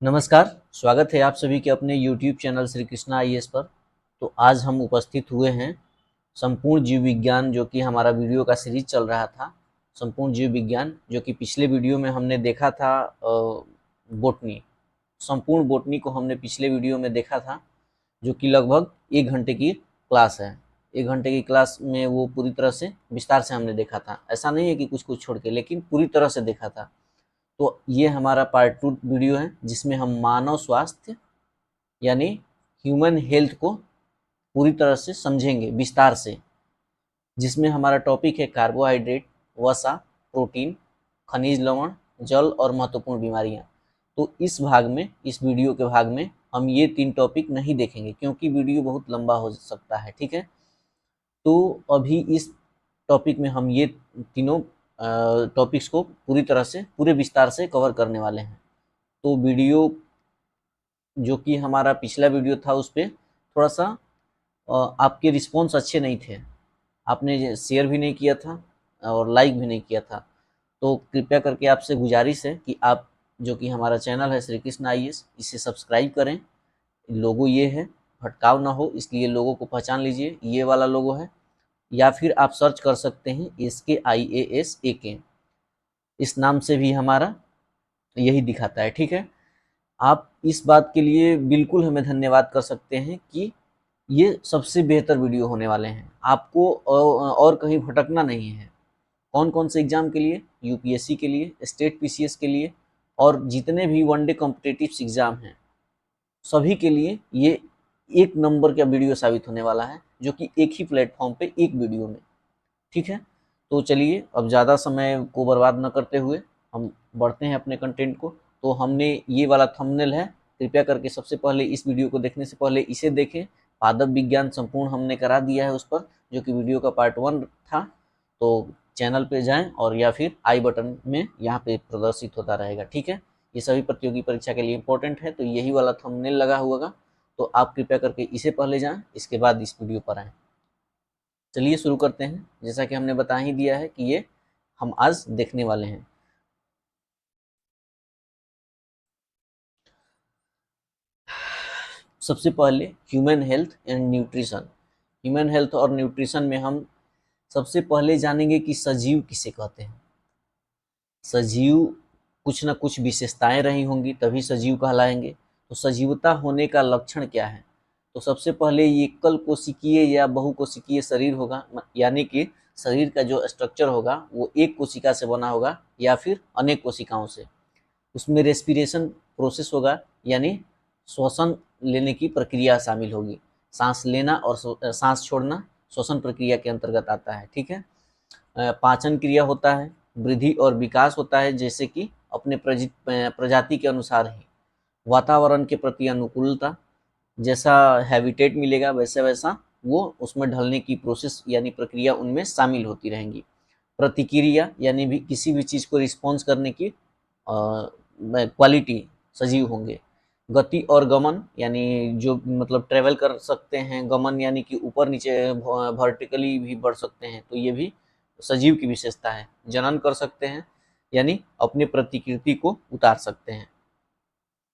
नमस्कार, स्वागत है आप सभी के अपने YouTube channel Shri Krishna IAS पर। तो आज हम उपस्थित हुए हैं संपूर्ण जीव विज्ञान, जो कि हमारा वीडियो का सीरीज चल रहा था। संपूर्ण जीव विज्ञान, जो कि पिछले वीडियो में हमने देखा था बोटनी। संपूर्ण बोटनी को हमने पिछले वीडियो में देखा था, जो कि लगभग 1 घंटे की क्लास है। 1 घंटे की क्लास में वो पूरी तरह से विस्तार से हमने देखा था। ऐसा नहीं है कि कुछ कुछ छोड़ के, लेकिन पूरी तरह से देखा था। तो ये हमारा पार्ट 2 वीडियो है, जिसमें हम मानव स्वास्थ्य यानी ह्यूमन हेल्थ को पूरी तरह से समझेंगे विस्तार से, जिसमें हमारा टॉपिक है कार्बोहाइड्रेट, वसा, प्रोटीन, खनिज लवण, जल और महत्वपूर्ण बीमारियां। तो इस भाग में, इस वीडियो के भाग में हम ये 3 टॉपिक नहीं देखेंगे, क्योंकि वीडियो बहुत लंबा हो सकता है। ठीक है, तो अभी इस टॉपिक में हम ये तीनों टॉपिक्स को पूरी तरह से, पूरे विस्तार से कवर करने वाले हैं। तो वीडियो, जो कि हमारा पिछला वीडियो था, उस पर थोड़ा सा आपके रिस्पॉन्स अच्छे नहीं थे। आपने शेयर भी नहीं किया था और लाइक भी नहीं किया था। तो कृपया करके आपसे गुजारिश है कि आप, जो कि हमारा चैनल है श्री कृष्ण आईएएस, इसे सब्सक्राइब करें। लोगो ये है, भटकाव ना हो इसलिए लोगों को पहचान लीजिए, ये वाला लोगो है। या फिर आप सर्च कर सकते हैं SKIASAK, इस नाम से भी हमारा यही दिखाता है। ठीक है, आप इस बात के लिए बिल्कुल हमें धन्यवाद कर सकते हैं कि ये सबसे बेहतर वीडियो होने वाले हैं। आपको और कहीं भटकना नहीं है। कौन कौन से एग्जाम के लिए? यूपीएससी के लिए, स्टेट पीसीएस के लिए, और जितने भी वनडे कॉम्पिटिटिव एग्जाम हैं, सभी के लिए ये एक नंबर का वीडियो साबित होने वाला है, जो कि एक ही प्लेटफॉर्म पे, एक वीडियो में। ठीक है, तो चलिए अब ज़्यादा समय को बर्बाद न करते हुए हम बढ़ते हैं अपने कंटेंट को। तो हमने ये वाला थंबनेल है, कृपया करके सबसे पहले इस वीडियो को देखने से पहले इसे देखें। पादप विज्ञान संपूर्ण हमने करा दिया है उस पर, जो कि वीडियो का पार्ट 1 था। तो चैनल पे जाएं और या फिर आई बटन में यहाँ पे प्रदर्शित होता रहेगा। ठीक है, ये सभी प्रतियोगी परीक्षा के लिए इंपॉर्टेंट है, तो यही वाला थंबनेल लगा हुआ होगा। तो आप कृपया करके इसे पहले जाएं, इसके बाद इस वीडियो पर आएँ। चलिए शुरू करते हैं। जैसा कि हमने बता ही दिया है कि ये हम आज देखने वाले हैं। सबसे पहले human health and nutrition. Human health और न्यूट्रिशन में हम सबसे पहले जानेंगे कि सजीव किसे कहते हैं। सजीव कुछ ना कुछ विशेषताएं रही होंगी, तभी सजीव कहलाएंगे। तो सजीवता होने का लक्षण क्या है? तो सबसे पहले ये एकल कोशिकीय या बहुकोशिकीय शरीर होगा, यानी कि शरीर का जो स्ट्रक्चर होगा वो एक कोशिका से बना होगा या फिर अनेक कोशिकाओं से। उसमें रेस्पिरेशन प्रोसेस होगा, यानी श्वसन लेने की प्रक्रिया शामिल होगी। सांस लेना और सांस छोड़ना श्वसन प्रक्रिया के अंतर्गत आता है। ठीक है, पाचन क्रिया होता है, वृद्धि और विकास होता है, जैसे कि अपने प्रजाति के अनुसार ही वातावरण के प्रति अनुकूलता, जैसा हैबिटेट मिलेगा वैसे वैसा वो उसमें ढलने की प्रोसेस यानी प्रक्रिया उनमें शामिल होती रहेंगी। प्रतिक्रिया यानी भी किसी भी चीज़ को रिस्पॉन्स करने की क्वालिटी सजीव होंगे। गति और गमन, यानी जो मतलब ट्रेवल कर सकते हैं। गमन यानी कि ऊपर नीचे वर्टिकली भी बढ़ सकते हैं, तो ये भी सजीव की विशेषता है। जनन कर सकते हैं, यानी अपने प्रतिकृति को उतार सकते हैं।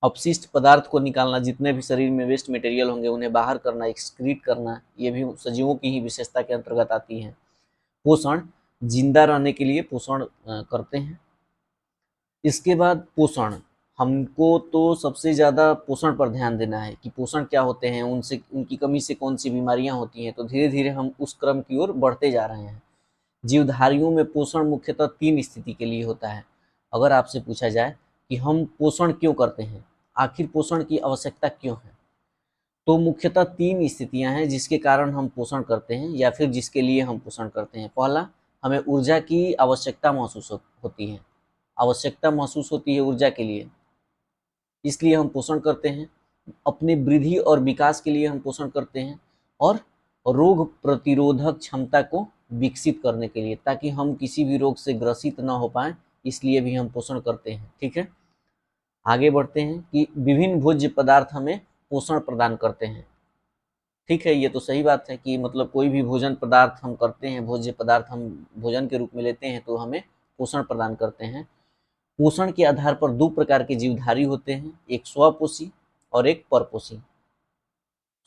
अपशिष्ट पदार्थ को निकालना, जितने भी शरीर में वेस्ट मटेरियल होंगे उन्हें बाहर करना, एक्सक्रीट करना, ये भी सजीवों की ही विशेषता के अंतर्गत आती है। पोषण, जिंदा रहने के लिए पोषण करते हैं। इसके बाद पोषण, हमको तो सबसे ज़्यादा पोषण पर ध्यान देना है कि पोषण क्या होते हैं, उनसे, उनकी कमी से कौन सी बीमारियां होती हैं। तो धीरे धीरे हम उस क्रम की ओर बढ़ते जा रहे हैं। जीवधारियों में पोषण मुख्यतः 3 स्थिति के लिए होता है। अगर आपसे पूछा जाए कि हम पोषण क्यों करते हैं, आखिर पोषण की आवश्यकता क्यों है, तो मुख्यतः 3 स्थितियां हैं जिसके कारण हम पोषण करते हैं या फिर जिसके लिए हम पोषण करते हैं। पहला, हमें ऊर्जा की आवश्यकता महसूस होती है। आवश्यकता महसूस होती है ऊर्जा के लिए, इसलिए हम पोषण करते हैं। अपने वृद्धि और विकास के लिए हम पोषण करते हैं, और रोग प्रतिरोधक क्षमता को विकसित करने के लिए, ताकि हम किसी भी रोग से ग्रसित न हो पाए, इसलिए भी हम पोषण करते हैं। ठीक है, आगे बढ़ते हैं कि विभिन्न भोज्य पदार्थ हमें पोषण प्रदान करते हैं। ठीक है, ये तो सही बात है कि मतलब कोई भी भोजन पदार्थ हम करते हैं, भोज्य पदार्थ हम भोजन के रूप में लेते हैं, तो हमें पोषण प्रदान करते हैं। पोषण के आधार पर दो प्रकार के जीवधारी होते हैं, एक स्वपोषी और एक परपोषी।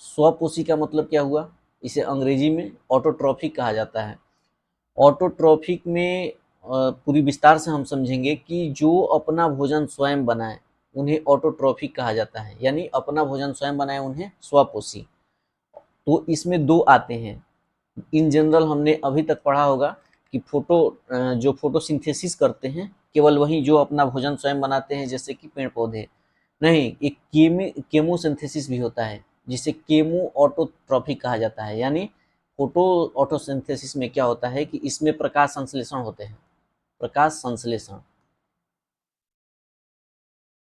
स्वपोषी का मतलब क्या हुआ, इसे अंग्रेजी में ऑटोट्रॉफिक कहा जाता है। ऑटोट्रॉफिक में पूरी विस्तार से हम समझेंगे कि जो अपना भोजन स्वयं बनाए उन्हें ऑटोट्रॉफिक कहा जाता है, यानी अपना भोजन स्वयं बनाए उन्हें स्वपोषी। तो इसमें दो आते हैं। इन जनरल हमने अभी तक पढ़ा होगा कि जो फोटोसिंथेसिस करते हैं केवल वही जो अपना भोजन स्वयं बनाते हैं, जैसे कि पेड़ पौधे। नहीं, एक केमोसिंथेसिस भी होता है जिसे केमो ऑटोट्रॉफिक कहा जाता है। यानी फोटो ऑटोसिंथेसिस में क्या होता है कि इसमें प्रकाश संश्लेषण होते हैं, प्रकाश संश्लेषण।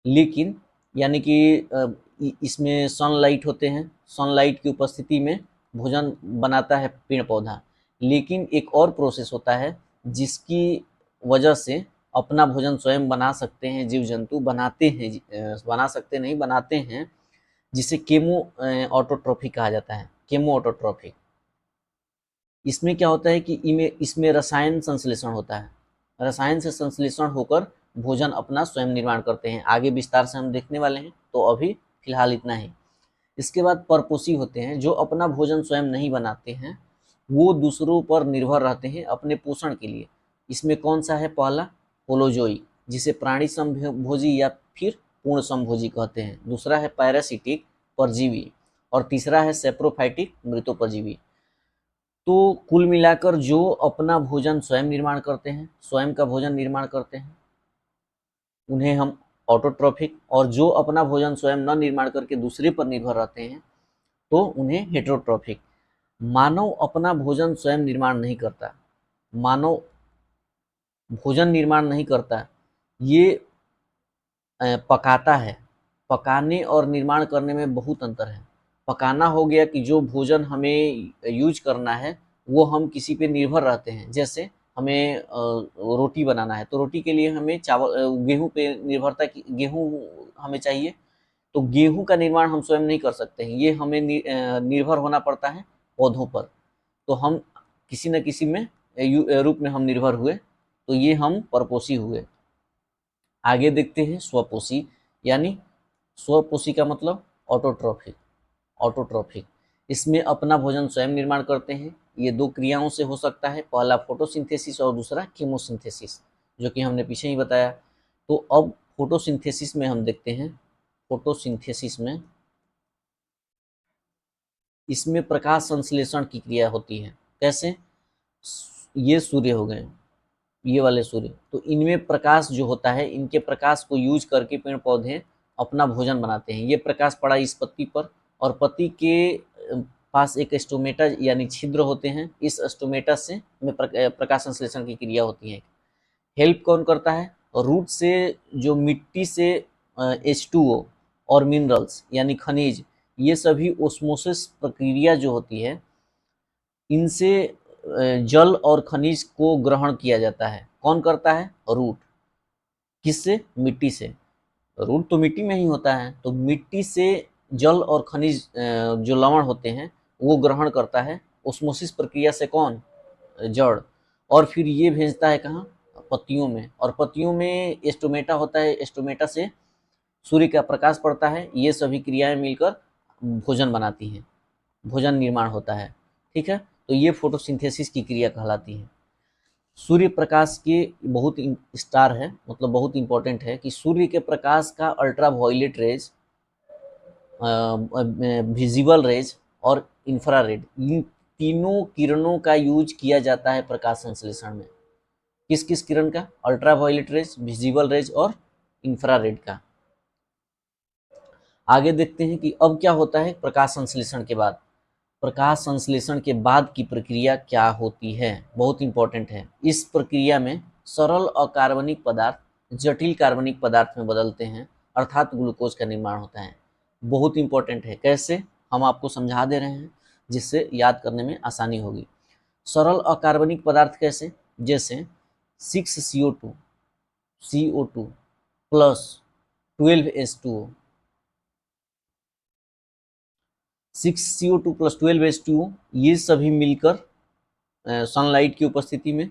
लेकिन यानी कि इसमें सनलाइट होते हैं, सनलाइट की उपस्थिति में भोजन बनाता है पेड़ पौधा। लेकिन एक और प्रोसेस होता है जिसकी वजह से अपना भोजन स्वयं बना सकते हैं जीव जंतु, बनाते हैं, बना सकते नहीं, बनाते हैं, जिसे केमो ऑटोट्रॉफिक कहा जाता है, केमो ऑटोट्रॉफिक। इसमें क्या होता है कि इसमें रसायन संश्लेषण होता है, रसायन से संश्लेषण होकर भोजन अपना स्वयं निर्माण करते हैं। आगे विस्तार से हम देखने वाले हैं, तो अभी फिलहाल इतना ही। इसके बाद परपोषी होते हैं, जो अपना भोजन स्वयं नहीं बनाते हैं, वो दूसरों पर निर्भर रहते हैं अपने पोषण के लिए। इसमें कौन सा है, पहला होलोजोई, जिसे प्राणी समभोजी या फिर पूर्ण समभोजी कहते हैं। दूसरा है पैरासिटिक, परजीवी। और तीसरा है सेप्रोफाइटिक, मृतोपजीवी। तो कुल मिलाकर जो अपना भोजन स्वयं निर्माण करते हैं, स्वयं का भोजन निर्माण करते हैं, उन्हें हम ऑटोट्रॉफिक, और जो अपना भोजन स्वयं न निर्माण करके दूसरे पर निर्भर रहते हैं तो उन्हें हेटेरोट्रॉफिक। मानव अपना भोजन स्वयं निर्माण नहीं करता, मानव भोजन निर्माण नहीं करता, ये पकाता है। पकाने और निर्माण करने में बहुत अंतर है। पकाना हो गया कि जो भोजन हमें यूज करना है वो हम किसी पे निर्भर रहते हैं। जैसे हमें रोटी बनाना है तो रोटी के लिए हमें गेहूं पे निर्भरता की, गेहूं हमें चाहिए, तो गेहूं का निर्माण हम स्वयं नहीं कर सकते हैं, ये हमें निर्भर होना पड़ता है पौधों पर। तो हम किसी न किसी में रूप में हम निर्भर हुए, तो ये हम परपोषी हुए। आगे देखते हैं स्वपोषी, यानी स्वपोषी का मतलब ऑटोट्रॉफिक, ऑटोट्रॉफिक। इसमें अपना भोजन स्वयं निर्माण करते हैं। ये दो क्रियाओं से हो सकता है, पहला फोटोसिंथेसिस और दूसरा कीमोसिंथेसिस, जो कि हमने पीछे ही बताया। तो अब फोटोसिंथेसिस में हम देखते हैं, फोटोसिंथेसिस में इसमें प्रकाश संश्लेषण की क्रिया होती है। कैसे, ये सूर्य हो गए, ये वाले सूर्य, तो इनमें प्रकाश जो होता है, इनके प्रकाश को यूज करके पेड़ पौधे अपना भोजन बनाते हैं। ये प्रकाश पड़ा इस पत्ती पर, और पत्ती के पास एक स्टोमेटा यानी छिद्र होते हैं। इस स्टोमेटा से में प्रकाश संश्लेषण की क्रिया होती है। हेल्प कौन करता है, रूट से जो मिट्टी से H2O और मिनरल्स यानी खनिज, ये सभी ओस्मोसिस प्रक्रिया जो होती है, इनसे जल और खनिज को ग्रहण किया जाता है। कौन करता है, रूट। किससे, मिट्टी से। रूट तो मिट्टी में ही होता है, तो मिट्टी से जल और खनिज जो लवण होते हैं वो ग्रहण करता है ओस्मोसिस प्रक्रिया से। कौन, जड़। और फिर ये भेजता है कहाँ, पत्तियों में। और पत्तियों में एस्टोमेटा होता है, एस्टोमेटा से सूर्य का प्रकाश पड़ता है। ये सभी क्रियाएं मिलकर भोजन बनाती हैं, भोजन निर्माण होता है। ठीक है, तो ये फोटोसिंथेसिस की क्रिया कहलाती है। सूर्य प्रकाश के बहुत स्टार है, मतलब बहुत इंपॉर्टेंट है कि सूर्य के प्रकाश का ultraviolet rays, visible rays और इंफ्रारेड, इन तीनों किरणों का यूज किया जाता है प्रकाश संश्लेषण में। किस किस किरण का, ultraviolet rays, visible rays और इंफ्रारेड का। आगे देखते हैं कि अब क्या होता है प्रकाश संश्लेषण के बाद। प्रकाश संश्लेषण के बाद की प्रक्रिया क्या होती है, बहुत इंपॉर्टेंट है। इस प्रक्रिया में सरल अकार्बनिक पदार्थ जटिल कार्बनिक पदार्थ में बदलते हैं, अर्थात ग्लूकोज का निर्माण होता है। बहुत इंपॉर्टेंट है। कैसे, हम आपको समझा दे रहे हैं जिससे याद करने में आसानी होगी। सरल अकार्बनिक पदार्थ कैसे, जैसे 6CO2 CO2 plus 12H2O, 6CO2 plus 12H2O, ये सभी मिलकर सनलाइट की उपस्थिति में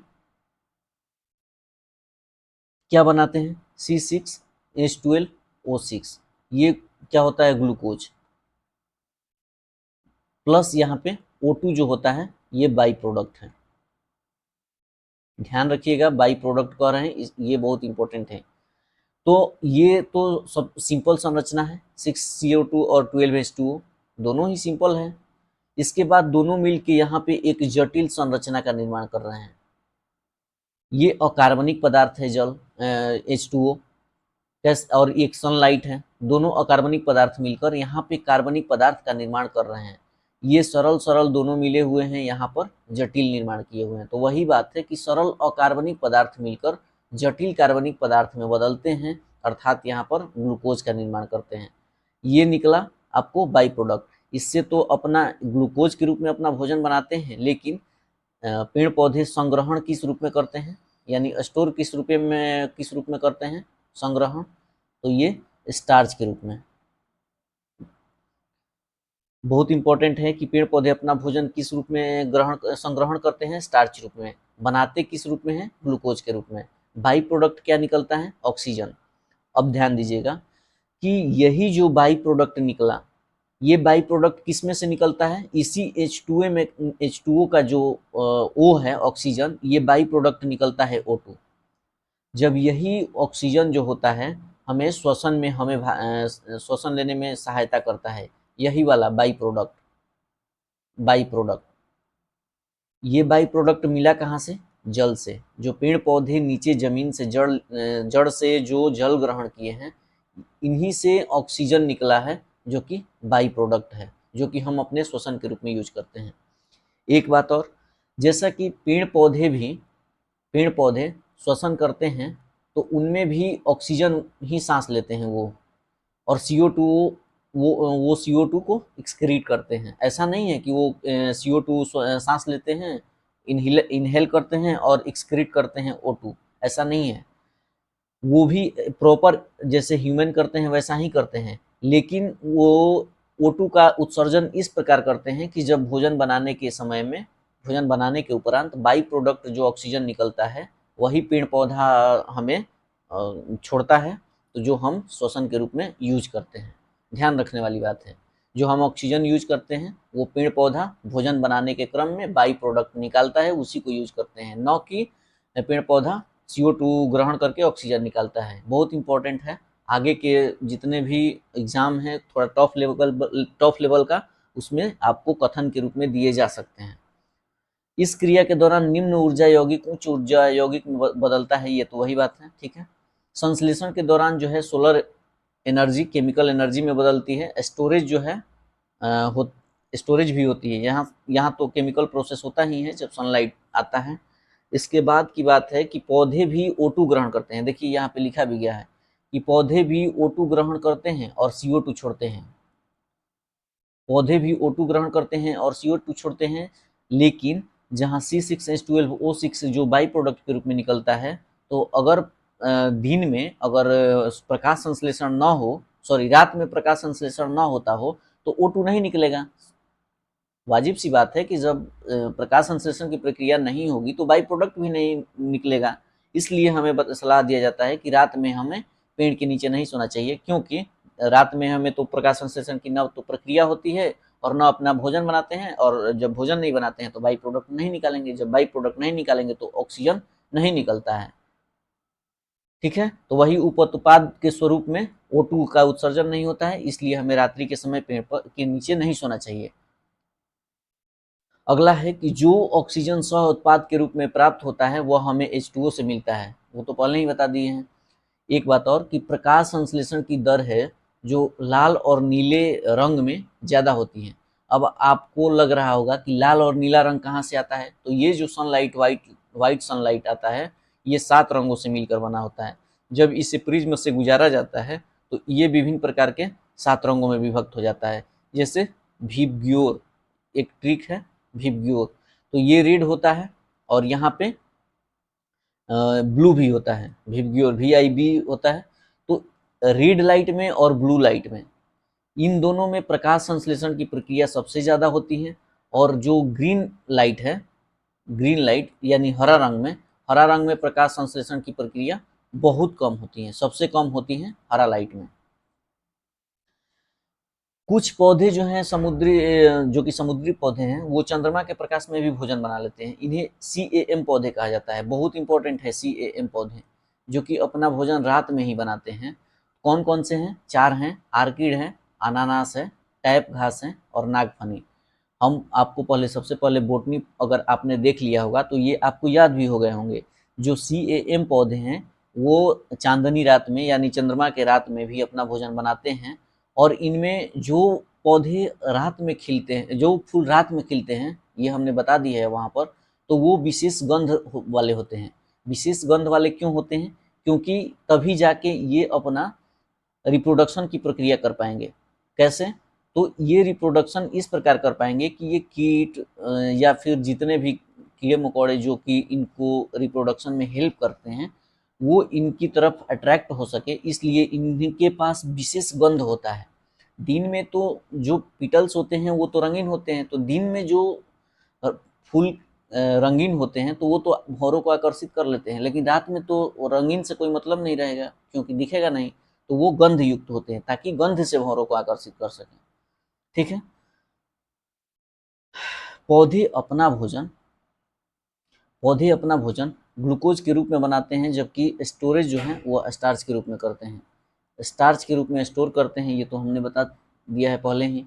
क्या बनाते हैं, C6H12O6, ये क्या होता है, ग्लूकोज, प्लस यहाँ पे O2 जो होता है ये बाई प्रोडक्ट है। ध्यान रखिएगा, बाई प्रोडक्ट कह रहे हैं, ये बहुत इंपॉर्टेंट है। तो ये तो सब सिंपल संरचना है, 6CO2 और 12H2O, दोनों ही सिंपल है। इसके बाद दोनों मिलके यहाँ पे एक जटिल संरचना का निर्माण कर रहे हैं। ये अकार्बनिक पदार्थ है जल, H2O, और एक सनलाइट है, दोनों अकार्बनिक पदार्थ मिलकर यहाँ पे कार्बनिक पदार्थ का निर्माण कर रहे हैं। ये सरल सरल दोनों मिले हुए हैं, यहाँ पर जटिल निर्माण किए हुए हैं। तो वही बात है कि सरल अकार्बनिक पदार्थ मिलकर जटिल कार्बनिक पदार्थ में बदलते हैं, अर्थात यहाँ पर ग्लूकोज का निर्माण करते हैं। ये निकला आपको बाई प्रोडक्ट। इससे तो अपना ग्लूकोज के रूप में अपना भोजन बनाते हैं, लेकिन पेड़ पौधे संग्रहण किस रूप में करते हैं, यानी स्टोर किस रूप में करते हैं, संग्रहण, तो ये स्टार्च के रूप में। बहुत इंपॉर्टेंट है कि पेड़ पौधे अपना भोजन किस रूप में संग्रहण करते हैं, स्टार्च रूप में, बनाते किस रूप में हैं, ग्लूकोज के रूप में। बाई प्रोडक्ट क्या निकलता है, ऑक्सीजन। अब ध्यान दीजिएगा कि यही जो बाई प्रोडक्ट निकला, ये बाई प्रोडक्ट किस में से निकलता है, इसी H2O में, H2O का जो O है ऑक्सीजन, ये बाई प्रोडक्ट निकलता है O2। जब यही ऑक्सीजन जो होता है हमें श्वसन लेने में सहायता करता है, यही वाला बाई प्रोडक्ट। ये बाई प्रोडक्ट मिला कहाँ से, जल से। जो पेड़ पौधे नीचे जमीन से जड़ से जो जल ग्रहण किए हैं, इन्हीं से ऑक्सीजन निकला है, जो कि बाई प्रोडक्ट है, जो कि हम अपने श्वसन के रूप में यूज करते हैं। एक बात और, जैसा कि पेड़ पौधे श्वसन करते हैं, तो उनमें भी ऑक्सीजन ही सांस लेते हैं वो, और CO2 वो CO2 को एक्सक्रीट करते हैं। ऐसा नहीं है कि वो CO2 सांस लेते हैं, इनहेल करते हैं और एक्सक्रीट करते हैं O2, ऐसा नहीं है। वो भी प्रॉपर जैसे ह्यूमन करते हैं वैसा ही करते हैं, लेकिन वो O2 का उत्सर्जन इस प्रकार करते हैं कि जब भोजन बनाने के उपरांत बाई प्रोडक्ट जो ऑक्सीजन निकलता है, वही पेड़ पौधा हमें छोड़ता है, तो जो हम श्वसन के रूप में यूज करते हैं। ध्यान रखने वाली बात है, जो हम ऑक्सीजन यूज करते हैं वो पेड़ पौधा भोजन बनाने के क्रम में बाई प्रोडक्ट निकालता है, उसी को यूज करते हैं, न कि पेड़ पौधा CO2 ग्रहण करके ऑक्सीजन निकालता है। बहुत इंपॉर्टेंट है, आगे के जितने भी एग्जाम हैं थोड़ा टॉप लेवल का, उसमें आपको कथन के रूप में दिए जा सकते हैं। इस क्रिया के दौरान निम्न ऊर्जा यौगिक उच्च ऊर्जा यौगिक में बदलता है, ये तो वही बात है, ठीक है। संश्लेषण के दौरान जो है सोलर एनर्जी केमिकल एनर्जी में बदलती है। स्टोरेज जो है स्टोरेज भी होती है, यहाँ तो केमिकल प्रोसेस होता ही है जब सनलाइट आता है। इसके बाद की बात है कि पौधे भी O2 ग्रहण करते हैं। देखिए यहाँ पे लिखा भी गया है कि पौधे भी O2 ग्रहण करते हैं और CO2 छोड़ते हैं। पौधे भी O2 ग्रहण करते हैं और CO2 छोड़ते हैं, लेकिन जहाँ C6H12O6 जो बाई प्रोडक्ट के रूप में निकलता है, तो अगर दिन में अगर प्रकाश संश्लेषण न हो, रात में प्रकाश संश्लेषण न होता हो, तो O2 नहीं निकलेगा। वाजिब सी बात है कि जब प्रकाश संश्लेषण की प्रक्रिया नहीं होगी तो बाई प्रोडक्ट भी नहीं निकलेगा। इसलिए हमें सलाह दिया जाता है कि रात में हमें पेड़ के नीचे नहीं सोना चाहिए, क्योंकि रात में हमें तो प्रकाश संश्लेषण की न तो प्रक्रिया होती है और न अपना भोजन बनाते हैं, और जब भोजन नहीं बनाते हैं तो बाई प्रोडक्ट नहीं निकालेंगे। जब बाई प्रोडक्ट नहीं निकालेंगे तो ऑक्सीजन नहीं निकलता है, ठीक है। तो वही उपोत्पाद के स्वरूप में O2 का उत्सर्जन नहीं होता है, इसलिए हमें रात्रि के समय पेड़ के नीचे नहीं सोना चाहिए। अगला है कि जो ऑक्सीजन सह उत्पाद के रूप में प्राप्त होता है वह हमें H2O से मिलता है, वो तो पहले ही बता दिए हैं। एक बात और कि प्रकाश संश्लेषण की दर है जो लाल और नीले रंग में ज़्यादा होती है। अब आपको लग रहा होगा कि लाल और नीला रंग कहाँ से आता है, तो ये जो सनलाइट वाइट सनलाइट आता है, ये 7 रंगों से मिलकर बना होता है। जब इसे प्रिज्म से गुजारा जाता है तो ये विभिन्न प्रकार के 7 रंगों में विभक्त हो जाता है। जैसे विबग्योर, एक ट्रिक है विबग्योर, तो ये रेड होता है, और यहाँ पे ब्लू भी होता है, विबग्योर VIB होता है। तो रेड लाइट में और ब्लू लाइट में, इन दोनों में प्रकाश संश्लेषण की प्रक्रिया सबसे ज़्यादा होती है। और जो ग्रीन लाइट यानी हरा रंग में प्रकाश संश्लेषण की प्रक्रिया बहुत कम होती हैं, सबसे कम होती हैं हरा लाइट में। कुछ पौधे जो हैं समुद्री जो कि समुद्री पौधे हैं वो चंद्रमा के प्रकाश में भी भोजन बना लेते हैं। इन्हें CAM पौधे कहा जाता है। बहुत इंपॉर्टेंट है CAM पौधे, जो कि अपना भोजन रात में ही बनाते हैं। कौन कौन से हैं? 4 हैं। आर्किड है, अनानास है, टैप घास है और नागफनी। हम आपको पहले सबसे पहले बोटनी अगर आपने देख लिया होगा तो ये आपको याद भी हो गए होंगे। जो CAM पौधे हैं वो चांदनी रात में यानी चंद्रमा के रात में भी अपना भोजन बनाते हैं। और इनमें जो पौधे रात में खिलते हैं, जो फूल रात में खिलते हैं, ये हमने बता दिया है वहाँ पर, तो वो विशेष गंध वाले होते हैं। विशेष गंध वाले क्यों होते हैं? क्योंकि तभी जाके ये अपना रिप्रोडक्शन की प्रक्रिया कर पाएंगे। कैसे? तो ये रिप्रोडक्शन इस प्रकार कर पाएंगे कि ये कीट या फिर जितने भी कीड़े मकोड़े जो कि इनको रिप्रोडक्शन में हेल्प करते हैं, वो इनकी तरफ अट्रैक्ट हो सके, इसलिए इनके पास विशेष गंध होता है। दिन में तो जो पिटल्स होते हैं वो तो रंगीन होते हैं, तो दिन में जो फूल रंगीन होते हैं तो वो तो भौरों को आकर्षित कर लेते हैं, लेकिन रात में तो रंगीन से कोई मतलब नहीं रहेगा क्योंकि दिखेगा नहीं, तो वो गंध युक्त होते हैं ताकि गंध से भौरों को आकर्षित कर सकें। ठीक है। पौधे अपना भोजन पौधे अपना भोजन ग्लूकोज के रूप में बनाते हैं, जबकि स्टोरेज जो है वो स्टार्च के रूप में करते हैं। स्टार्च के रूप में स्टोर करते हैं, ये तो हमने बता दिया है पहले ही।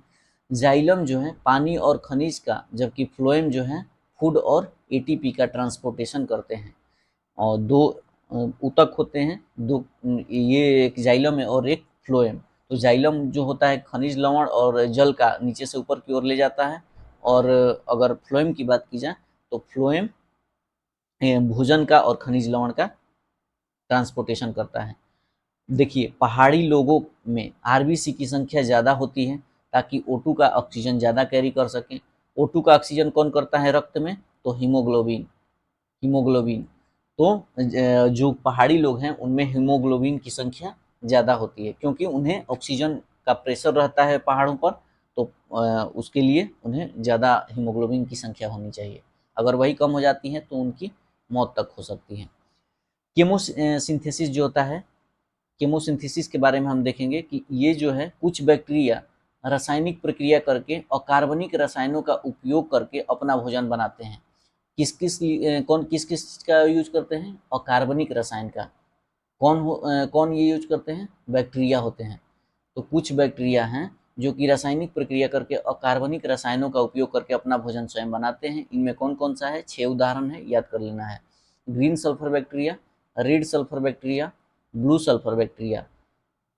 जाइलम जो है पानी और खनिज का, जबकि फ्लोएम जो है फूड और ATP का ट्रांसपोर्टेशन करते हैं। और दो ऊतक होते हैं, दो, ये एक जाइलम है और एक फ्लोएम। तो जाइलम जो होता है खनिज लवण और जल का नीचे से ऊपर की ओर ले जाता है, और अगर फ्लोएम की बात की जाए तो फ्लोएम भोजन का और खनिज लवण का ट्रांसपोर्टेशन करता है। देखिए, पहाड़ी लोगों में RBC की संख्या ज़्यादा होती है ताकि O2 का ऑक्सीजन ज़्यादा कैरी कर सकें। O2 का ऑक्सीजन कौन करता है रक्त में? तो हीमोग्लोबिन। हीमोग्लोबिन तो जो पहाड़ी लोग हैं उनमें हीमोग्लोबिन की संख्या ज़्यादा होती है, क्योंकि उन्हें ऑक्सीजन का प्रेशर रहता है पहाड़ों पर, तो उसके लिए उन्हें ज़्यादा हीमोग्लोबिन की संख्या होनी चाहिए। अगर वही कम हो जाती है तो उनकी मौत तक हो सकती है। केमोसिंथेसिस जो होता है, केमोसिंथेसिस के बारे में हम देखेंगे कि ये जो है कुछ बैक्टीरिया रासायनिक प्रक्रिया करके अकार्बनिक रसायनों का उपयोग करके अपना भोजन बनाते हैं। किस किस का यूज करते हैं? अकार्बनिक रसायन का। कौन ये यूज करते हैं? बैक्टीरिया होते हैं। तो कुछ बैक्टीरिया हैं जो कि रासायनिक प्रक्रिया करके अकार्बनिक रसायनों का उपयोग करके अपना भोजन स्वयं बनाते हैं। इनमें कौन कौन सा है? 6 उदाहरण है, याद कर लेना है। Green sulphur bacteria, red sulphur bacteria, blue sulphur bacteria,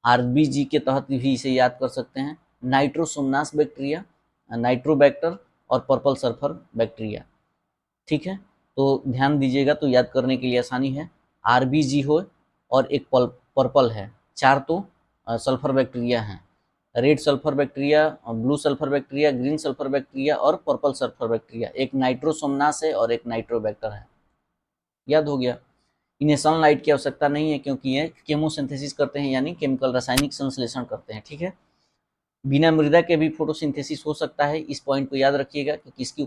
RBG के तहत भी इसे याद कर सकते हैं। नाइट्रोसोमनास बैक्टीरिया, नाइट्रोबैक्टर और पर्पल सल्फर बैक्टीरिया। ठीक है, तो ध्यान दीजिएगा तो याद करने के लिए आसानी है। RBG हो और एक पर्पल है, 4 तो सल्फर बैक्टीरिया हैं। Red sulphur bacteria, blue sulphur bacteria, green sulphur bacteria और पर्पल सल्फर बैक्टीरिया। एक नाइट्रोसोमनास है और एक नाइट्रोबैक्टर है। याद हो गया। इन्हें सनलाइट की आवश्यकता नहीं है क्योंकि ये केमोसिंथेसिस करते हैं, यानी केमिकल रासायनिक संश्लेषण करते हैं। ठीक है, बिना मृदा के भी फोटोसिंथेसिस हो सकता है, इस पॉइंट को याद रखिएगा कि किसकी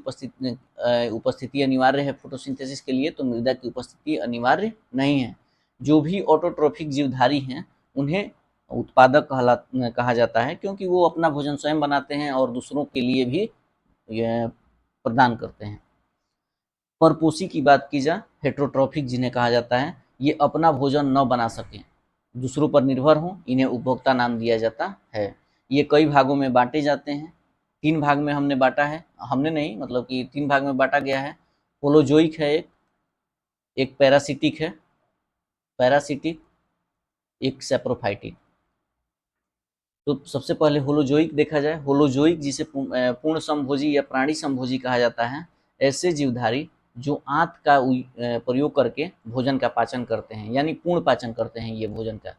उपस्थिति अनिवार्य है फोटोसिंथेसिस के लिए, तो मृदा की उपस्थिति अनिवार्य नहीं है। जो भी ऑटोट्रोफिक जीवधारी हैं उन्हें उत्पादक कहा जाता है, क्योंकि वो अपना भोजन स्वयं बनाते हैं और दूसरों के लिए भी प्रदान करते हैं। परपोषी की बात की जाए, हेट्रोट्रॉफिक जिन्हें कहा जाता है, ये अपना भोजन न बना सकें, दूसरों पर निर्भर हों, इन्हें उपभोक्ता नाम दिया जाता है। ये कई भागों में बांटे जाते हैं। 3 भाग में हमने बांटा है, हमने नहीं मतलब कि 3 भाग में बांटा गया है। होलोजोइक है, एक पैरासिटिक है, पैरासिटिक, एक सैप्रोफाइटिक। तो सबसे पहले होलोजोइक देखा जाए। होलोजोइक जिसे पूर्ण समभोजी या प्राणी समभोजी कहा जाता है, ऐसे जीवधारी जो आंत का प्रयोग करके भोजन का पाचन करते हैं, यानी पूर्ण पाचन करते हैं ये भोजन का।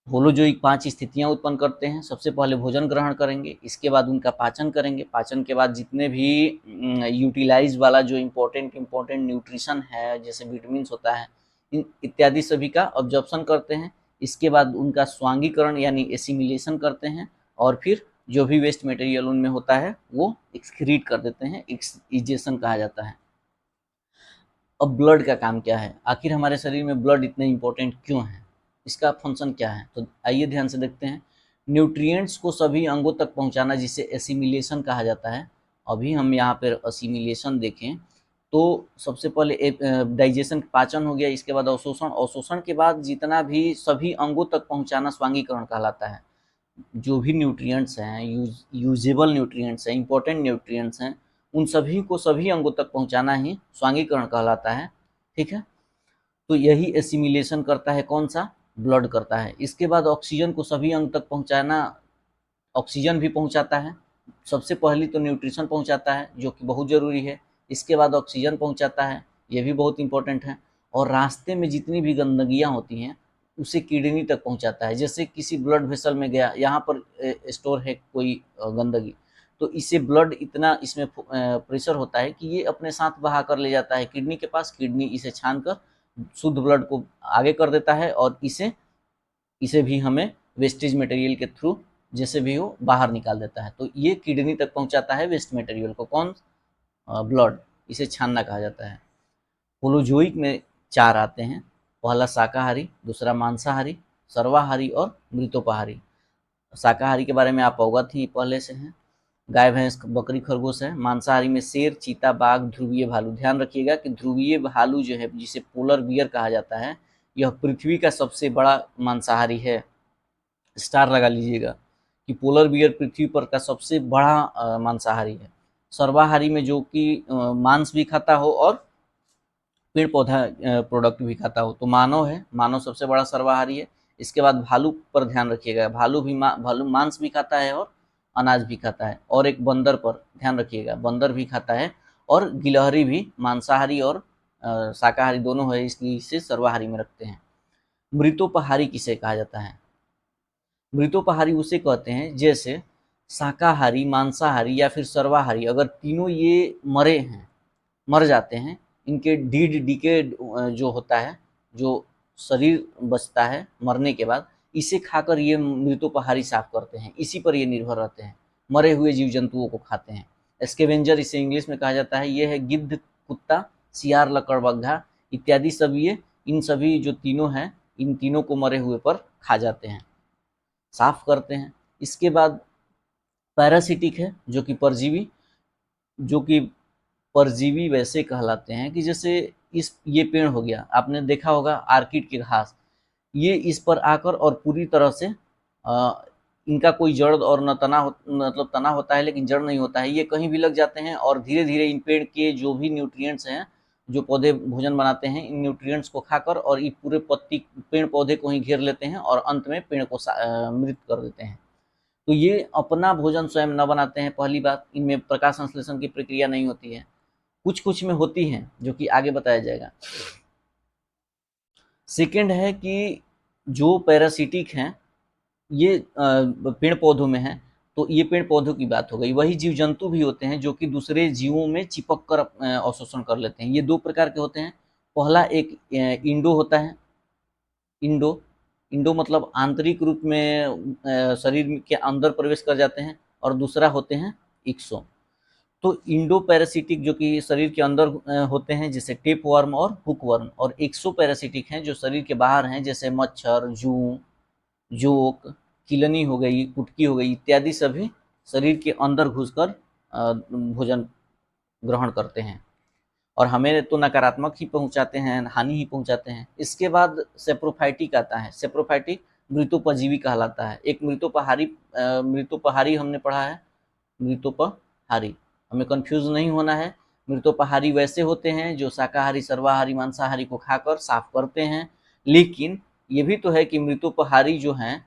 होलोजोइक 5 स्थितियां उत्पन्न करते हैं। सबसे पहले भोजन ग्रहण करेंगे, इसके बाद उनका पाचन करेंगे, पाचन के बाद जितने भी यूटिलाइज वाला जो इम्पोर्टेंट न्यूट्रिशन है, जैसे विटामिन होता है, इत्यादि सभी का ऑब्जॉर्प्शन करते हैं। इसके बाद उनका स्वांगीकरण यानी एसिमिलेशन करते हैं, और फिर जो भी वेस्ट मटेरियल उनमें होता है वो एक्सक्रीट कर देते हैं, एक्सक्रीजेशन कहा जाता है। अब ब्लड का काम क्या है, आखिर हमारे शरीर में ब्लड इतने इंपॉर्टेंट क्यों है, इसका फंक्शन क्या है, तो आइए ध्यान से देखते हैं। न्यूट्रिएंट्स को सभी अंगों तक पहुंचाना, जिसे एसिमिलेशन कहा जाता है। अभी हम यहाँ पर एसिमिलेशन देखें तो सबसे पहले एक डाइजेशन, पाचन हो गया, इसके बाद अवशोषण, अवशोषण के बाद जितना भी सभी अंगों तक पहुंचाना स्वांगीकरण कहलाता है। जो भी न्यूट्रिएंट्स हैं, यूजेबल न्यूट्रिएंट्स हैं, इंपॉर्टेंट न्यूट्रिएंट्स हैं, उन सभी को सभी अंगों तक पहुंचाना ही स्वांगीकरण कहलाता है। ठीक है, तो यही एसिमिलेशन करता है, कौन सा, ब्लड करता है। इसके बाद ऑक्सीजन को सभी अंग तक पहुंचाना, ऑक्सीजन भी पहुंचाता है। सबसे पहली तो न्यूट्रिशन पहुंचाता है जो कि बहुत ज़रूरी है, इसके बाद ऑक्सीजन पहुंचाता है, ये भी बहुत इंपॉर्टेंट है। और रास्ते में जितनी भी गंदगियाँ होती हैं उसे किडनी तक पहुंचाता है। जैसे किसी ब्लड वेसल में गया, यहाँ पर स्टोर है कोई गंदगी, तो इससे ब्लड इतना इसमें प्रेशर होता है कि ये अपने साथ बहा कर ले जाता है किडनी के पास, किडनी इसे छान कर शुद्ध ब्लड को आगे कर देता है और इसे इसे भी हमें वेस्टेज मटेरियल के थ्रू जैसे भी हो बाहर निकाल देता है। तो ये किडनी तक पहुंचाता है वेस्ट मटेरियल को, कौन, ब्लड, इसे छानना कहा जाता है। होलोजोइक में 4 आते हैं, पहला शाकाहारी, दूसरा मांसाहारी, सर्वाहारी और मृतोपहारी। शाकाहारी के बारे में आप अवगत ही पहले से हैं, गाय भैंस बकरी खरगोश है। मांसाहारी में शेर, चीता, बाघ, ध्रुवीय भालू। ध्यान रखिएगा कि ध्रुवीय भालू जो है, जिसे पोलर बियर कहा जाता है, यह पृथ्वी का सबसे बड़ा मांसाहारी है। स्टार लगा लीजिएगा कि पोलर बियर पृथ्वी पर का सबसे बड़ा मांसाहारी है। सर्वाहारी में जो कि मांस भी खाता हो और पेड़ पौधा प्रोडक्ट भी खाता हो, तो मानव है, मानव सबसे बड़ा सर्वाहारी है। इसके बाद भालू पर ध्यान रखिएगा, भालू मांस भी खाता है और अनाज भी खाता है। और एक बंदर पर ध्यान रखिएगा, बंदर भी खाता है, और गिलहरी भी मांसाहारी और शाकाहारी दोनों है, इसलिए इसे सर्वाहारी में रखते हैं। मृतोपहारी किसे कहा जाता है, मृतोपहारी उसे कहते हैं जैसे शाकाहारी, मांसाहारी या फिर सर्वाहारी, अगर तीनों ये मरे हैं, मर जाते हैं, इनके डिकेड जो होता है, जो शरीर बचता है मरने के बाद, इसे खाकर ये मृतोपहारी साफ करते हैं, इसी पर ये निर्भर रहते हैं, मरे हुए जीव जंतुओं को खाते हैं। स्केवेंजर इसे इंग्लिश में कहा जाता है, ये है गिद्ध, कुत्ता, सियार, लकड़बग्घा इत्यादि सब, ये इन सभी जो तीनों हैं, इन तीनों को मरे हुए पर खा जाते हैं, साफ करते हैं। इसके बाद पैरासिटिक है, जो कि परजीवी, जो कि परजीवी वैसे कहलाते हैं कि जैसे ये पेड़ हो गया, आपने देखा होगा आर्किड के घास, ये इस पर आकर और पूरी तरह से इनका कोई जड़ और न तना मतलब तना होता है लेकिन जड़ नहीं होता है, ये कहीं भी लग जाते हैं और धीरे धीरे इन पेड़ के जो भी न्यूट्रिएंट्स हैं, जो पौधे भोजन बनाते हैं, इन न्यूट्रिएंट्स को खाकर और ये पूरे पत्ती पेड़ पौधे को ही घेर लेते हैं और अंत में पेड़ को मृत कर देते हैं। तो ये अपना भोजन स्वयं न बनाते हैं, पहली बात, इनमें प्रकाश संश्लेषण की प्रक्रिया नहीं होती है, कुछ कुछ में होती हैं जो कि आगे बताया जाएगा। सेकंड है कि जो पैरासिटिक हैं, ये पेड़ पौधों में हैं, तो ये पेड़ पौधों की बात हो गई। वही जीव जंतु भी होते हैं जो कि दूसरे जीवों में चिपक कर अवशोषण कर लेते हैं। ये 2 प्रकार के होते हैं, पहला एक इंडो होता है, इंडो इंडो मतलब आंतरिक रूप में शरीर के अंदर प्रवेश कर जाते हैं, और दूसरा होते हैं इक्सो। तो इंडो पैरासिटिक जो कि शरीर के अंदर होते हैं, जैसे टेप वर्म और हुक वर्म, और एक्सो पैरासिटिक हैं जो शरीर के बाहर हैं, जैसे मच्छर, जूं, जोक, किलनी हो गई, कुटकी हो गई इत्यादि, सभी शरीर के अंदर घुसकर भोजन ग्रहण करते हैं और हमें तो नकारात्मक ही पहुंचाते हैं, हानि ही पहुंचाते हैं। इसके बाद सेप्रोफाइटिक आता है, सेप्रोफाइटिक मृतोपजीवी कहलाता है। एक मृतोपहारी हमने पढ़ा है, मृतोपहारी, हमें कंफ्यूज नहीं होना है। मृतोपहारी वैसे होते हैं जो शाकाहारी, सर्वाहारी, मांसाहारी को खाकर साफ करते हैं, लेकिन ये भी तो है कि मृतोपहारी जो हैं,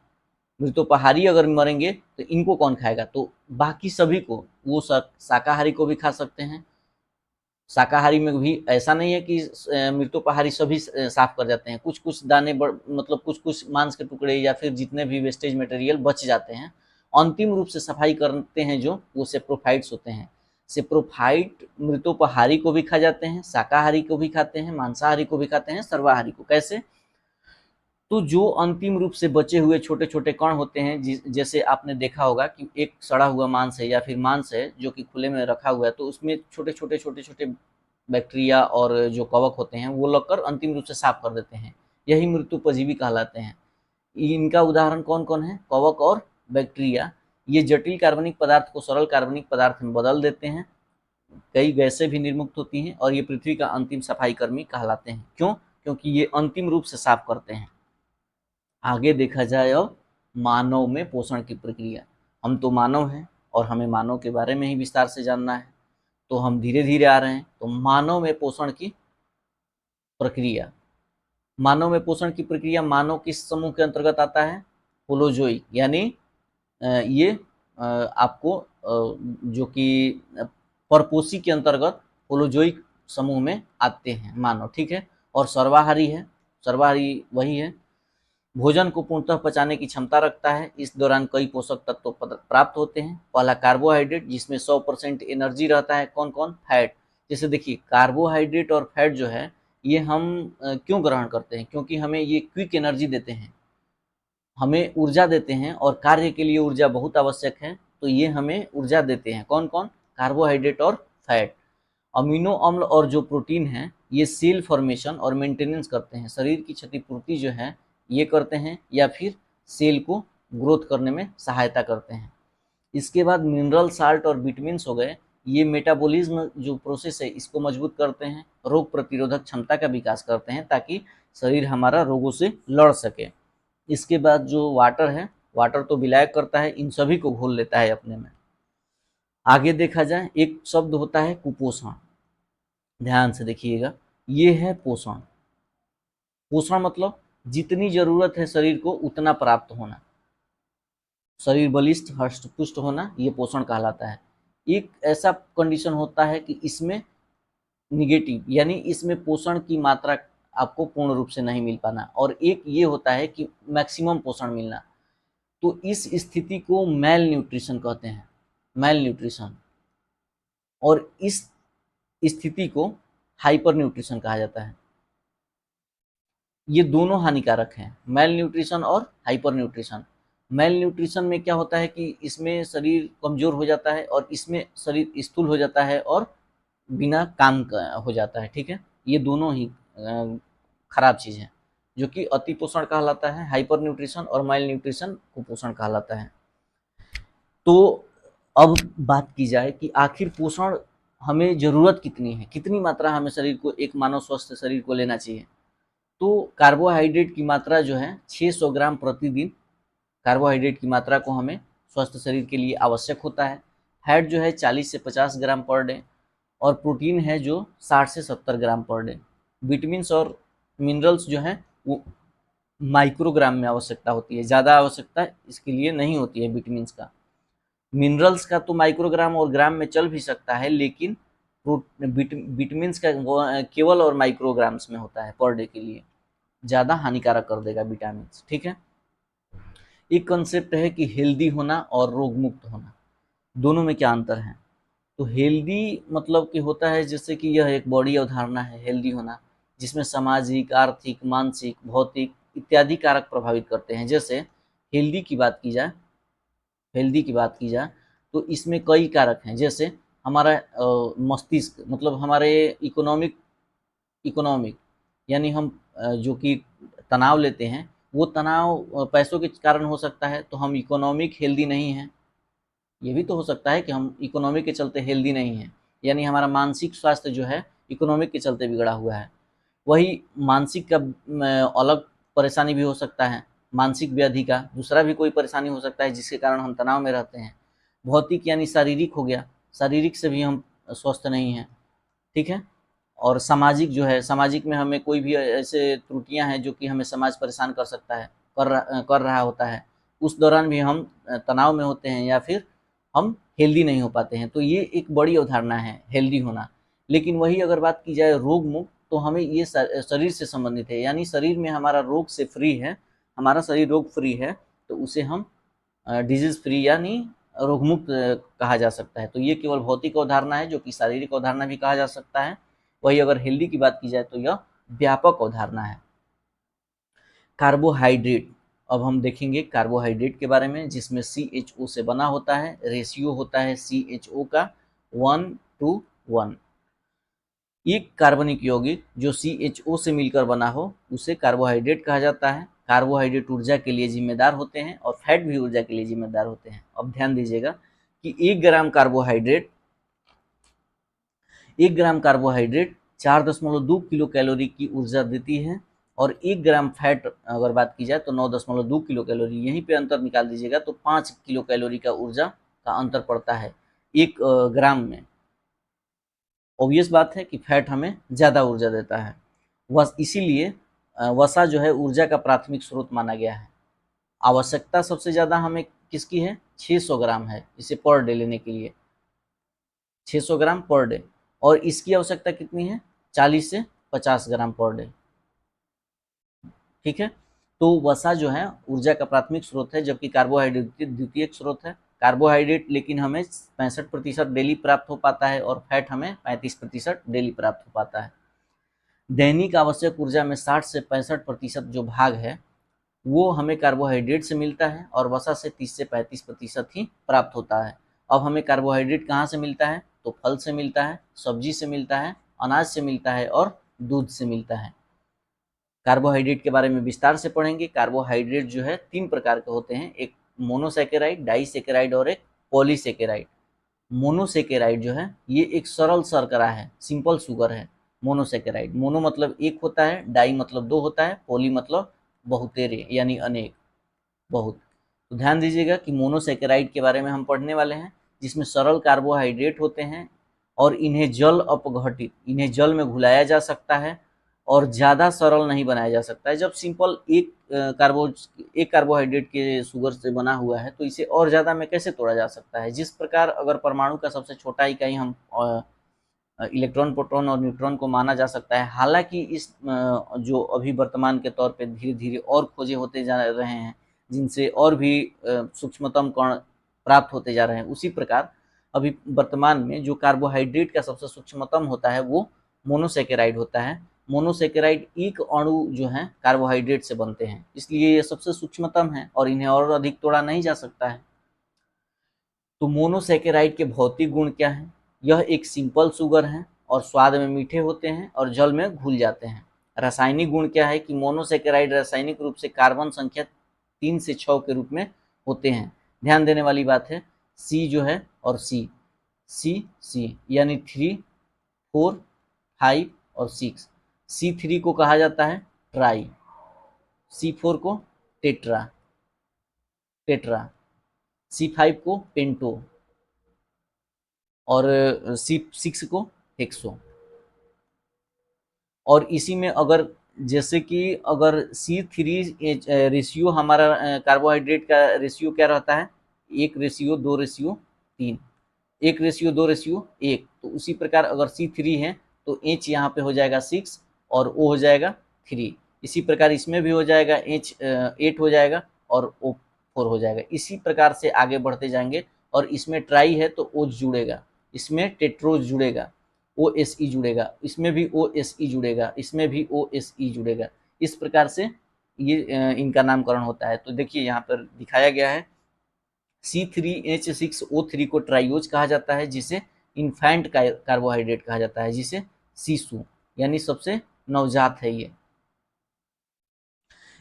मृतोपहारी अगर मरेंगे तो इनको कौन खाएगा, तो बाकी सभी को, वो शाकाहारी को भी खा सकते हैं। शाकाहारी में भी ऐसा नहीं है कि मृतोपहारी सभी साफ कर जाते हैं, कुछ कुछ दाने मतलब कुछ कुछ मांस के टुकड़े या फिर जितने भी वेस्टेज मटेरियल बच जाते हैं, अंतिम रूप से सफाई करते हैं जो, वो सेप्रोफाइट्स होते हैं। सेप्रोफाइट मृतोपहारी को भी खा जाते हैं, शाकाहारी को भी खाते हैं, मांसाहारी को भी खाते हैं, सर्वाहारी को। कैसे, तो जो अंतिम रूप से बचे हुए छोटे छोटे कण होते हैं, जैसे आपने देखा होगा कि एक सड़ा हुआ मांस है या फिर मांस है जो कि खुले में रखा हुआ है, तो उसमें छोटे छोटे बैक्टीरिया और जो कवक होते हैं वो लगकर अंतिम रूप से साफ कर देते हैं। यही मृत्युपजीवी कहलाते हैं। इनका उदाहरण कौन कौन है? कवक और बैक्टीरिया। ये जटिल कार्बनिक पदार्थ को सरल कार्बनिक पदार्थ में बदल देते हैं। कई गैसें भी निर्मुक्त होती हैं और ये पृथ्वी का अंतिम सफाई कर्मी कहलाते हैं। क्यों? क्योंकि ये अंतिम रूप से साफ करते हैं। आगे देखा जाए अब मानव में पोषण की प्रक्रिया। हम तो मानव हैं और हमें मानव के बारे में ही विस्तार से जानना है, तो हम धीरे धीरे आ रहे हैं। तो मानव में पोषण की प्रक्रिया। मानव में पोषण की प्रक्रिया मानव किस समूह के अंतर्गत आता है? होलोजोइक। यानी ये आपको जो कि परपोषी के अंतर्गत होलोजोइक समूह में आते हैं मानव, ठीक है। और सर्वाहारी है। सर्वाहारी वही है, भोजन को पूर्णतः पचाने की क्षमता रखता है। इस दौरान कई पोषक तत्व प्राप्त होते हैं। पहला कार्बोहाइड्रेट, जिसमें 100% एनर्जी रहता है। कौन कौन? फैट। जैसे देखिए, कार्बोहाइड्रेट और फैट जो है ये हम क्यों ग्रहण करते हैं? क्योंकि हमें ये क्विक एनर्जी देते हैं, हमें ऊर्जा देते हैं और कार्य के लिए ऊर्जा बहुत आवश्यक है, तो ये हमें ऊर्जा देते हैं। कौन कौन? कार्बोहाइड्रेट और फैट। अमीनो अम्ल और जो प्रोटीन है ये सेल फॉर्मेशन और मेंटेनेंस करते हैं। शरीर की क्षतिपूर्ति जो है ये करते हैं या फिर सेल को ग्रोथ करने में सहायता करते हैं। इसके बाद मिनरल साल्ट और विटामिन्स हो गए, ये मेटाबॉलिज्म जो प्रोसेस है इसको मजबूत करते हैं, रोग प्रतिरोधक क्षमता का विकास करते हैं ताकि शरीर हमारा रोगों से लड़ सके। इसके बाद जो वाटर है, वाटर तो विलायक करता है, इन सभी को घोल लेता है अपने में। आगे देखा जाए, एक शब्द होता है कुपोषण। ध्यान से देखिएगा, ये है पोषण। पोषण मतलब जितनी जरूरत है शरीर को उतना प्राप्त होना, शरीर बलिष्ठ हष्ट पुष्ट होना, ये पोषण कहलाता है। एक ऐसा कंडीशन होता है कि इसमें निगेटिव, यानी इसमें पोषण की मात्रा आपको पूर्ण रूप से नहीं मिल पाना, और एक ये होता है कि मैक्सिमम पोषण मिलना। तो इस स्थिति को मैल न्यूट्रिशन कहते हैं, मैल न्यूट्रिशन। और इस स्थिति को हाइपर न्यूट्रिशन कहा जाता है। ये दोनों हानिकारक हैं, मैल न्यूट्रिशन और हाइपर न्यूट्रिशन। मैल न्यूट्रिशन में क्या होता है कि इसमें शरीर कमजोर हो जाता है और इसमें शरीर स्थूल हो जाता है और बिना काम का हो जाता है, ठीक है। ये दोनों ही खराब चीज़ है, जो कि अति पोषण कहलाता है हाइपर न्यूट्रिशन, और मैल न्यूट्रिशन कुपोषण कहलाता है। तो अब बात की जाए कि आखिर पोषण हमें ज़रूरत कितनी है, कितनी मात्रा हमें शरीर को, एक मानव स्वस्थ शरीर को लेना चाहिए। तो कार्बोहाइड्रेट की मात्रा जो है 600 ग्राम प्रतिदिन, कार्बोहाइड्रेट की मात्रा को हमें स्वस्थ शरीर के लिए आवश्यक होता है। फैट जो है 40 से 50 ग्राम पर डे, और प्रोटीन है जो 60 से 70 ग्राम पर डे। विटामिन्स और मिनरल्स जो हैं वो माइक्रोग्राम में आवश्यकता होती है, ज़्यादा आवश्यकता इसके लिए नहीं होती है विटामिन्स का। मिनरल्स का तो माइक्रोग्राम और ग्राम में चल भी सकता है, लेकिन विटामिन्स का केवल और माइक्रोग्राम्स में होता है पर डे के लिए, ज़्यादा हानिकारक कर देगा विटामिन्स, ठीक है। एक कंसेप्ट है कि हेल्दी होना और रोग मुक्त होना, दोनों में क्या अंतर है? तो हेल्दी मतलब कि होता है जैसे कि यह एक बॉडी अवधारणा है हेल्दी होना, जिसमें सामाजिक, आर्थिक, मानसिक, भौतिक इत्यादि कारक प्रभावित करते हैं। जैसे हेल्दी की बात की जाए, हेल्दी की बात की जाए तो इसमें कई कारक हैं। जैसे हमारा मस्तिष्क, मतलब हमारे इकोनॉमिक इकोनॉमिक यानी हम जो कि तनाव लेते हैं, वो तनाव पैसों के कारण हो सकता है, तो हम इकोनॉमिक हेल्दी नहीं हैं। ये भी तो हो सकता है कि हम इकोनॉमिक के चलते हेल्दी नहीं हैं, यानी हमारा मानसिक स्वास्थ्य जो है इकोनॉमिक के चलते बिगड़ा हुआ है। वही मानसिक का अलग परेशानी भी हो सकता है, मानसिक व्याधि का दूसरा भी कोई परेशानी हो सकता है जिसके कारण हम तनाव में रहते हैं। भौतिक यानी शारीरिक हो गया, शारीरिक से भी हम स्वस्थ नहीं हैं, ठीक है। और सामाजिक जो है, सामाजिक में हमें कोई भी ऐसे त्रुटियां हैं जो कि हमें समाज परेशान कर सकता है, कर रहा होता है, उस दौरान भी हम तनाव में होते हैं या फिर हम हेल्दी नहीं हो पाते हैं। तो ये एक बड़ी अवधारणा है हेल्दी होना। लेकिन वही अगर बात की जाए रोग मुक्त, तो हमें ये शरीर से संबंधित है, यानी शरीर में हमारा रोग से फ्री है, हमारा शरीर रोग फ्री है, तो उसे हम डिजीज फ्री यानी रोग मुक्त कहा जा सकता है। तो ये केवल भौतिक अवधारणा है, जो कि शारीरिक अवधारणा भी कहा जा सकता है। वही अगर हेल्दी की बात की जाए तो यह व्यापक अवधारणा है। कार्बोहाइड्रेट, अब हम देखेंगे कार्बोहाइड्रेट के बारे में, जिसमें CHO से बना होता है, रेशियो होता है CHO का 1:1। एक कार्बनिक यौगिक जो CHO से मिलकर बना हो उसे कार्बोहाइड्रेट कहा जाता है। कार्बोहाइड्रेट ऊर्जा के लिए जिम्मेदार होते हैं और फैट भी ऊर्जा के लिए जिम्मेदार होते हैं। अब ध्यान दीजिएगा कि 1 ग्राम कार्बोहाइड्रेट 4.2 किलो कैलोरी की ऊर्जा देती है और 1 ग्राम फैट अगर बात की जाए तो 9.2 किलो कैलोरी। यहीं पे अंतर निकाल दीजिएगा तो 5 किलो कैलोरी का ऊर्जा का अंतर पड़ता है 1 ग्राम में। ऑब्वियस बात है कि फैट हमें ज़्यादा ऊर्जा देता है। इसीलिए वसा जो है ऊर्जा का प्राथमिक स्रोत माना गया है। आवश्यकता सबसे ज़्यादा हमें किसकी है? 600 ग्राम है इसे पर डे लेने के लिए, 600 ग्राम पर डे। और इसकी आवश्यकता कितनी है? 40 से 50 ग्राम पर डे। ठीक है, तो वसा जो है ऊर्जा का प्राथमिक स्रोत है, जबकि कार्बोहाइड्रेट द्वितीयक स्रोत है। कार्बोहाइड्रेट लेकिन हमें 65% डेली प्राप्त हो पाता है और फैट हमें 35% डेली प्राप्त हो पाता है। दैनिक आवश्यक ऊर्जा में 60 से 65% जो भाग है वो हमें कार्बोहाइड्रेट से मिलता है और वसा से 30 से 35% ही प्राप्त होता है। अब हमें कार्बोहाइड्रेट कहाँ से मिलता है? तो फल से मिलता है, सब्जी से मिलता है, अनाज से मिलता है और दूध से मिलता है। कार्बोहाइड्रेट के बारे में विस्तार से पढ़ेंगे। कार्बोहाइड्रेट जो है 3 प्रकार के होते हैं, एक मोनोसैकेराइड, डाइसैकेराइड और एक पॉलीसैकेराइड। मोनोसैकेराइड जो है ये एक सरल शर्करा है, सिंपल शुगर है मोनोसैकेराइड। मोनो मतलब एक होता है, डाई मतलब 2 होता है, पॉली मतलब बहुतेरे यानी अनेक, बहुत। तो ध्यान दीजिएगा कि मोनोसैकेराइड के बारे में हम पढ़ने वाले हैं, जिसमें सरल कार्बोहाइड्रेट होते हैं और इन्हें इन्हें जल में घुलाया जा सकता है और ज़्यादा सरल नहीं बनाया जा सकता है। जब सिंपल एक कार्बोहाइड्रेट के शुगर से बना हुआ है तो इसे और ज़्यादा में कैसे तोड़ा जा सकता है? जिस प्रकार अगर परमाणु का सबसे छोटा इकाई हम इलेक्ट्रॉन, प्रोटॉन और न्यूट्रॉन को माना जा सकता है। हालांकि इस जो अभी वर्तमान के तौर पे धीरे धीरे और खोजे होते जा रहे हैं, जिनसे और भी सूक्ष्मतम कण प्राप्त होते जा रहे हैं, उसी प्रकार अभी वर्तमान में जो कार्बोहाइड्रेट का सबसे सूक्ष्मतम होता है वो मोनोसैकेराइड होता है। मोनोसैकेराइड एक अणु जो है कार्बोहाइड्रेट से बनते हैं, इसलिए ये सबसे सूक्ष्मतम है और इन्हें और अधिक तोड़ा नहीं जा सकता है। तो मोनोसैकेराइड के भौतिक गुण क्या हैं? यह एक सिंपल शुगर है और स्वाद में मीठे होते हैं और जल में घुल जाते हैं। रासायनिक गुण क्या है कि मोनोसैकेराइड रासायनिक रूप से कार्बन संख्या 3 से 6 के रूप में होते हैं। ध्यान देने वाली बात है, सी जो है और सी यानी 3, 4, 5 और 6। C3 को कहा जाता है ट्राई, C4 को टेट्रा, C5 को पेंटो और C6 को हेक्सो। और इसी में अगर जैसे कि अगर C3 रेशियो हमारा कार्बोहाइड्रेट का रेशियो क्या रहता है? 1:2:3, 1:2:1। तो उसी प्रकार अगर C3 है तो H यहाँ पे हो जाएगा 6 और O हो जाएगा 3। इसी प्रकार इसमें भी हो जाएगा, H 8 हो जाएगा और O 4 हो जाएगा। इसी प्रकार से आगे बढ़ते जाएंगे और इसमें ट्राई है तो O जुड़ेगा, इसमें टेट्रोज जुड़ेगा, OSE जुड़ेगा, इसमें भी OSE जुड़ेगा, इसमें भी OSE जुड़ेगा। इस प्रकार से ये इनका नामकरण होता है। तो देखिए यहाँ पर दिखाया गया है, C3H6O3 को ट्राइओज कहा जाता है, जिसे इन्फेंट कार्बोहाइड्रेट कहा जाता है, जिसे शिशु यानी सबसे नवजात है ये।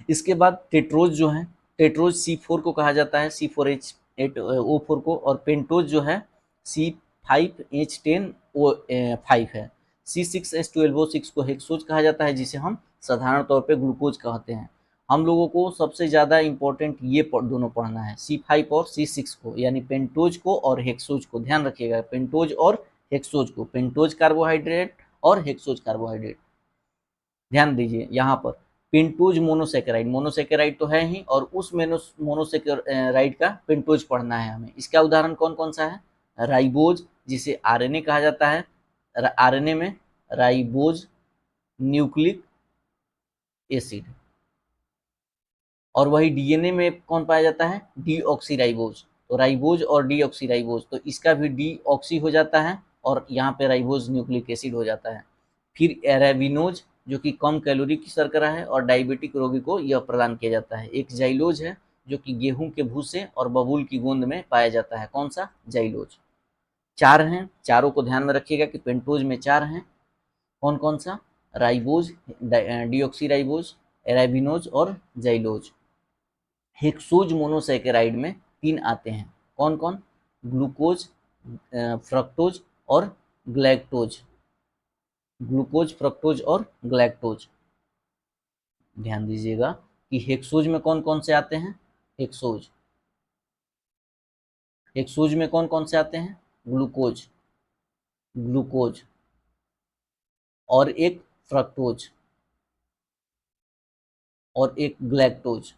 इसके बाद टेट्रोज जो है, टेट्रोज C4 को कहा जाता है, C4H8O4 को, और पेंटोज जो है C5H10O5 है। C6H12O6 को हेक्सोज कहा जाता है, जिसे हम साधारण तौर पे ग्लूकोज कहते हैं। हम लोगों को सबसे ज़्यादा इम्पोर्टेंट ये दोनों पढ़ना है, C5 और C6 को, यानी पेंटोज को और हेक्सोज को। ध्यान रखिएगा, पेंटोज और हेक्सोज को, पेंटोज कार्बोहाइड्रेट और हेक्सोज कार्बोहाइड्रेट। ध्यान दीजिए यहाँ पर पेंटोज मोनोसैकेराइड तो है ही, और उस मोनोसैकेराइड का पेंटोज पढ़ना है हमें। इसका उदाहरण कौन कौन सा है? राइबोज, जिसे आरएनए कहा जाता है, आरएनए में राइबोज न्यूक्लिक एसिड। और वही डीएनए में कौन पाया जाता है? डीऑक्सीराइबोज। तो राइबोज और डीऑक्सीराइबोज, तो इसका भी डीऑक्सी हो जाता है और यहाँ पे राइबोज न्यूक्लिक एसिड हो जाता है। फिर एराबिनोज, जो कि कम कैलोरी की शर्करा है और डायबिटिक रोगी को यह प्रदान किया जाता है। एक जाइलोज है, जो कि गेहूं के भूसे और बबूल की गोंद में पाया जाता है। कौन सा? जाइलोज। 4 हैं, चारों को ध्यान में रखिएगा कि पेंटोज में 4 हैं। कौन कौन सा? राइबोज, डिऑक्सीराइबोज, एराबिनोज और जाइलोज। हेक्सोज मोनोसैकेराइड में 3 आते हैं, कौन कौन? ग्लूकोज, फ्रक्टोज और ग्लैक्टोज। ग्लूकोज, फ्रक्टोज और ग्लैक्टोज। ध्यान दीजिएगा कि हेक्सोज में कौन कौन से आते हैं? हेक्सोज, हेक्सोज में कौन कौन से आते हैं? ग्लूकोज, ग्लूकोज और एक फ्रक्टोज और एक ग्लैक्टोज।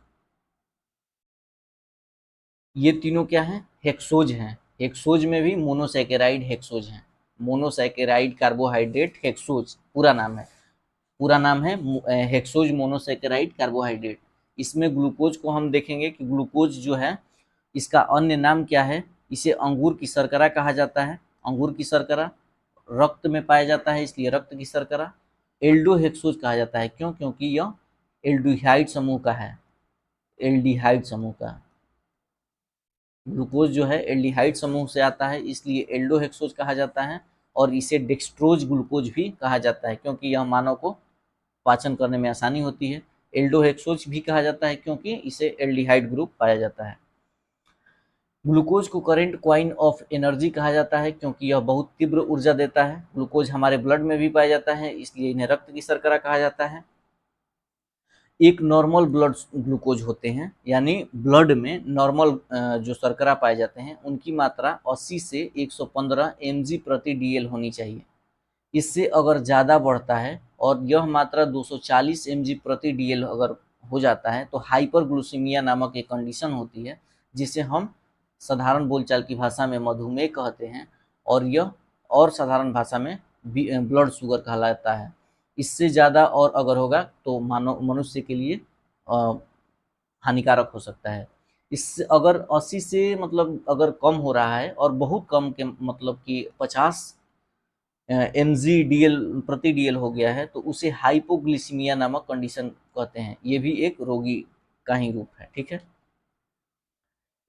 ये तीनों क्या हैं? हेक्सोज हैं। हेक्सोज में भी मोनोसैकेराइड हेक्सोज हैं। मोनोसैकेराइड कार्बोहाइड्रेट हेक्सोज पूरा नाम है। पूरा नाम है हेक्सोज मोनोसैकेराइड कार्बोहाइड्रेट। इसमें ग्लूकोज को हम देखेंगे कि ग्लूकोज जो है इसका अन्य नाम क्या है? इसे अंगूर की शर्करा कहा जाता है। अंगूर की शर्करा रक्त में पाया जाता है, इसलिए रक्त की शर्करा। एल्डोहेक्सोज कहा जाता है, क्यों? क्योंकि यह एल्डिहाइड समूह का है। एल्डिहाइड समूह का ग्लूकोज जो है एल्डिहाइड समूह से आता है, इसलिए एल्डोहेक्सोज कहा जाता है। और इसे डेक्सट्रोज ग्लूकोज भी कहा जाता है, क्योंकि यह मानव को पाचन करने में आसानी होती है। एल्डोहेक्सोज भी कहा जाता है क्योंकि इसे एल्डिहाइड ग्रुप पाया जाता है। ग्लूकोज को करेंट क्वाइन ऑफ एनर्जी कहा जाता है, क्योंकि यह बहुत तीव्र ऊर्जा देता है। ग्लूकोज हमारे ब्लड में भी पाया जाता है, इसलिए इन्हें रक्त की शर्करा कहा जाता है। एक नॉर्मल ब्लड ग्लूकोज होते हैं, यानी ब्लड में नॉर्मल जो शर्करा पाए जाते हैं उनकी मात्रा 80 से 115 mg प्रति dl होनी चाहिए। इससे अगर ज़्यादा बढ़ता है और यह मात्रा 240 mg प्रति dl अगर हो जाता है तो हाइपरग्लूसीमिया नामक एक कंडीशन होती है, जिसे हम साधारण बोलचाल की भाषा में मधुमेह कहते हैं, और यह और साधारण भाषा में ब्लड शुगर कहलाता है। इससे ज़्यादा और अगर होगा तो मानव मनुष्य के लिए हानिकारक हो सकता है। इससे अगर 80 से मतलब अगर कम हो रहा है और बहुत कम के मतलब कि 50 mg डीएल प्रति डीएल हो गया है तो उसे हाइपोग्लिसीमिया नामक कंडीशन कहते हैं। ये भी एक रोगी का ही रूप है, ठीक है।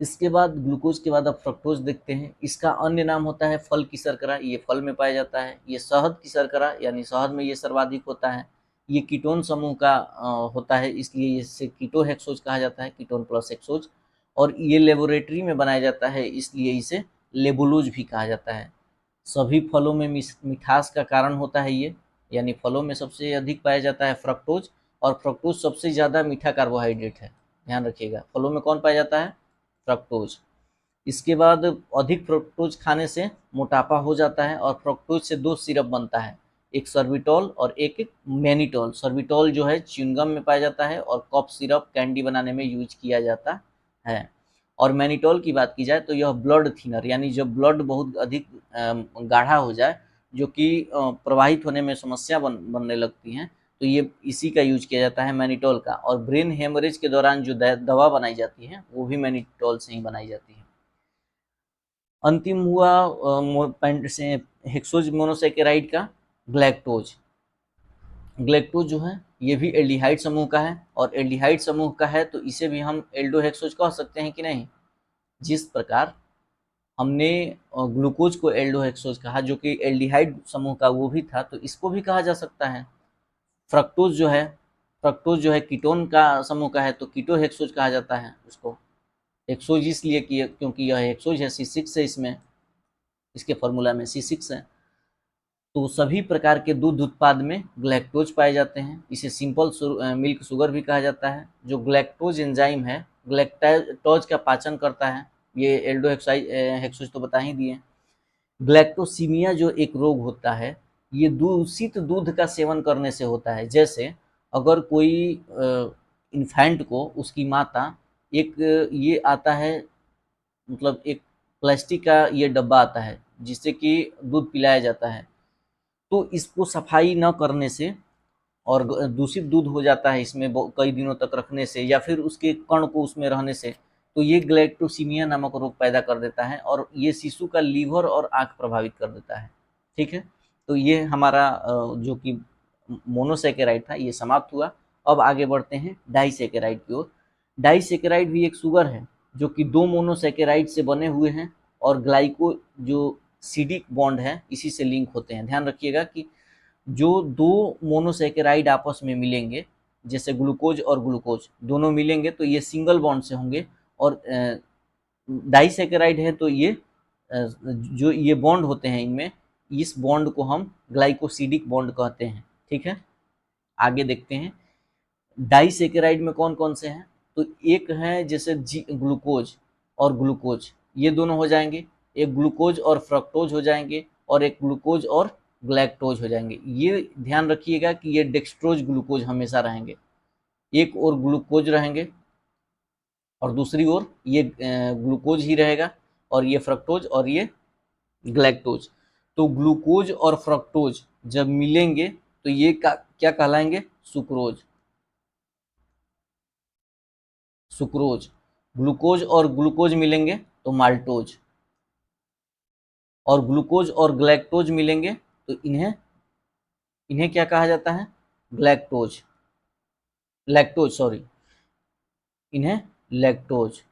इसके बाद ग्लूकोज के बाद अब फ्रक्टोज देखते हैं। इसका अन्य नाम होता है फल की शर्करा। ये फल में पाया जाता है। ये शहद की शर्करा यानी शहद में ये सर्वाधिक होता है। ये कीटोन समूह का होता है, इसलिए इसे कीटोहेक्सोज कहा जाता है, कीटोन प्लस हेक्सोज। और ये लेबोरेटरी में बनाया जाता है, इसलिए इसे लेबुलोज भी कहा जाता है। सभी फलों में मिठास का कारण होता है ये, यानी फलों में सबसे अधिक पाया जाता है फ्रक्टोज, और फ्रक्टोज सबसे ज़्यादा मीठा कार्बोहाइड्रेट है। ध्यान रखिएगा, फलों में कौन पाया जाता है? फ्रक्टोज। इसके बाद अधिक फ्रक्टोज खाने से मोटापा हो जाता है, और फ्रक्टोज से 2 सिरप बनता है, एक सर्बिटॉल और एक मैनिटॉल। सर्बिटॉल जो है च्युइंगम में पाया जाता है और कफ सिरप कैंडी बनाने में यूज किया जाता है। और मैनिटॉल की बात की जाए तो यह ब्लड थिनर, यानी जब ब्लड बहुत अधिक गाढ़ा हो जाए, जो कि प्रवाहित होने में समस्या बनने लगती हैं, तो ये इसी का यूज किया जाता है, मैनिटॉल का। और ब्रेन हेमरेज के दौरान जो दवा बनाई जाती है वो भी मैनिटॉल से ही बनाई जाती है। अंतिम हुआ से हेक्सोज मोनोसैकेराइड का ग्लैक्टोज। ग्लैक्टोज जो है ये भी एल्डिहाइड समूह का है, और एल्डिहाइड समूह का है तो इसे भी हम एल्डोहेक्सोज कह सकते हैं कि नहीं। जिस प्रकार हमने ग्लूकोज को एल्डोहेक्सोज कहा जो कि एल्डिहाइड समूह का वो भी था, तो इसको भी कहा जा सकता है। फ्रक्टोज जो है, फ्रक्टोज जो है कीटोन का समूह का है, तो कीटोहेक्सोज कहा जाता है उसको। हेक्सोज इसलिए कि क्योंकि यह हेक्सोज है, C6 है, इसमें इसके फॉर्मूला में C6 है। तो सभी प्रकार के दूध उत्पाद में ग्लैक्टोज पाए जाते हैं। इसे सिंपल मिल्क शुगर भी कहा जाता है। जो ग्लैक्टोज एंजाइम है ग्लैक्टोज का पाचन करता है। ये हेक्सोज तो बता ही दिए। ग्लैक्टोसीमिया जो एक रोग होता है, ये दूषित दूध का सेवन करने से होता है। जैसे अगर कोई इन्फेंट को उसकी माता एक ये आता है, मतलब एक प्लास्टिक का ये डब्बा आता है जिससे कि दूध पिलाया जाता है, तो इसको सफाई न करने से और दूषित दूध हो जाता है इसमें कई दिनों तक रखने से, या फिर उसके कण को उसमें रहने से, तो ये ग्लैक्टोसीमिया नामक रोग पैदा कर देता है, और ये शिशु का लीवर और आँख प्रभावित कर देता है, ठीक है। तो ये हमारा जो कि मोनोसैकेराइड था ये समाप्त हुआ। अब आगे बढ़ते हैं डाइसैकेराइड की ओर। डाइसैकेराइड भी एक शुगर है जो कि 2 मोनोसैकेराइड से बने हुए हैं, और ग्लाइको जो सिडिक बॉन्ड है इसी से लिंक होते हैं। ध्यान रखिएगा कि जो दो मोनोसेकेराइड आपस में मिलेंगे, जैसे ग्लूकोज और ग्लूकोज दोनों मिलेंगे तो ये सिंगल बॉन्ड से होंगे, और डाइसेकेराइड है तो ये जो ये बॉन्ड होते हैं इनमें, इस बॉन्ड को हम ग्लाइकोसिडिक बॉन्ड कहते हैं। ठीक है, आगे देखते हैं डाइसेकेराइड में कौन कौन से हैं। तो एक है जैसे ग्लूकोज और ग्लूकोज, ये दोनों हो जाएंगे, एक ग्लूकोज और फ्रक्टोज हो जाएंगे, और एक ग्लूकोज और ग्लैक्टोज हो जाएंगे। ये ध्यान रखिएगा कि ये डेक्सट्रोज ग्लूकोज हमेशा रहेंगे, एक और ग्लूकोज रहेंगे और दूसरी ओर ये ग्लूकोज ही रहेगा, और ये फ्रक्टोज और ये ग्लैक्टोज। तो ग्लूकोज और फ्रक्टोज जब मिलेंगे तो ये क्या कहलाएंगे, सुक्रोज। सुक्रोज, ग्लूकोज और ग्लूकोज मिलेंगे तो माल्टोज, और ग्लूकोज और ग्लैक्टोज मिलेंगे तो इन्हें इन्हें क्या कहा जाता है, ग्लैक्टोज, लैक्टोज सॉरी, इन्हें लैक्टोज।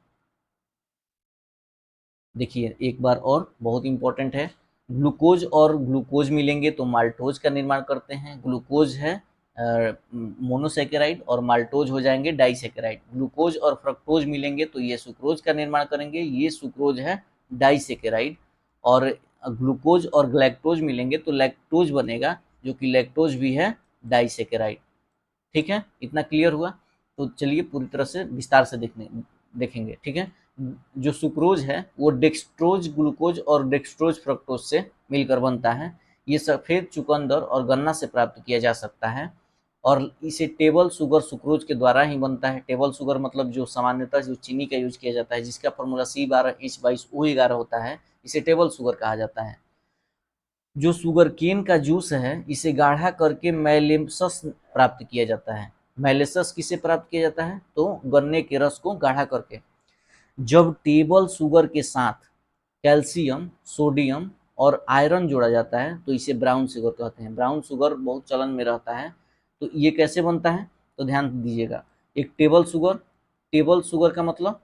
देखिए एक बार और, बहुत इंपॉर्टेंट है, ग्लूकोज और ग्लूकोज मिलेंगे तो माल्टोज का निर्माण करते हैं। ग्लूकोज है मोनोसेकेराइड और माल्टोज हो जाएंगे डाइसेकेराइड। ग्लूकोज और फ्रक्टोज मिलेंगे तो ये सुक्रोज का निर्माण करेंगे, ये सुक्रोज है डाइसेकेराइड। और ग्लूकोज और ग्लैक्टोज मिलेंगे तो लैक्टोज बनेगा, जो कि लैक्टोज भी है डाइसेकेराइड। ठीक है, इतना क्लियर हुआ। तो चलिए पूरी तरह से विस्तार से देखेंगे। ठीक है, जो सुक्रोज है वो डेक्सट्रोज ग्लूकोज और डेक्सट्रोज फ्रक्टोज से मिलकर बनता है। ये सफ़ेद चुकंदर और गन्ना से प्राप्त किया जा सकता है, और इसे टेबल शुगर सुक्रोज के द्वारा ही बनता है। टेबल शुगर मतलब जो सामान्यतः जो चीनी का यूज किया जाता है, जिसका फॉर्मूला C12H22O11 होता है, इसे टेबल शुगर कहा जाता है। जो शुगर केन का जूस है इसे गाढ़ा करके मैलेसस प्राप्त किया जाता है। मैलेसस किसे प्राप्त किया जाता है, तो गन्ने के रस को गाढ़ा करके। जब टेबल शुगर के साथ कैल्शियम, सोडियम और आयरन जोड़ा जाता है तो इसे ब्राउन शुगर कहते हैं। ब्राउन शुगर बहुत चलन में रहता है। तो ये कैसे बनता है, तो ध्यान दीजिएगा। एक टेबल शुगर का मतलब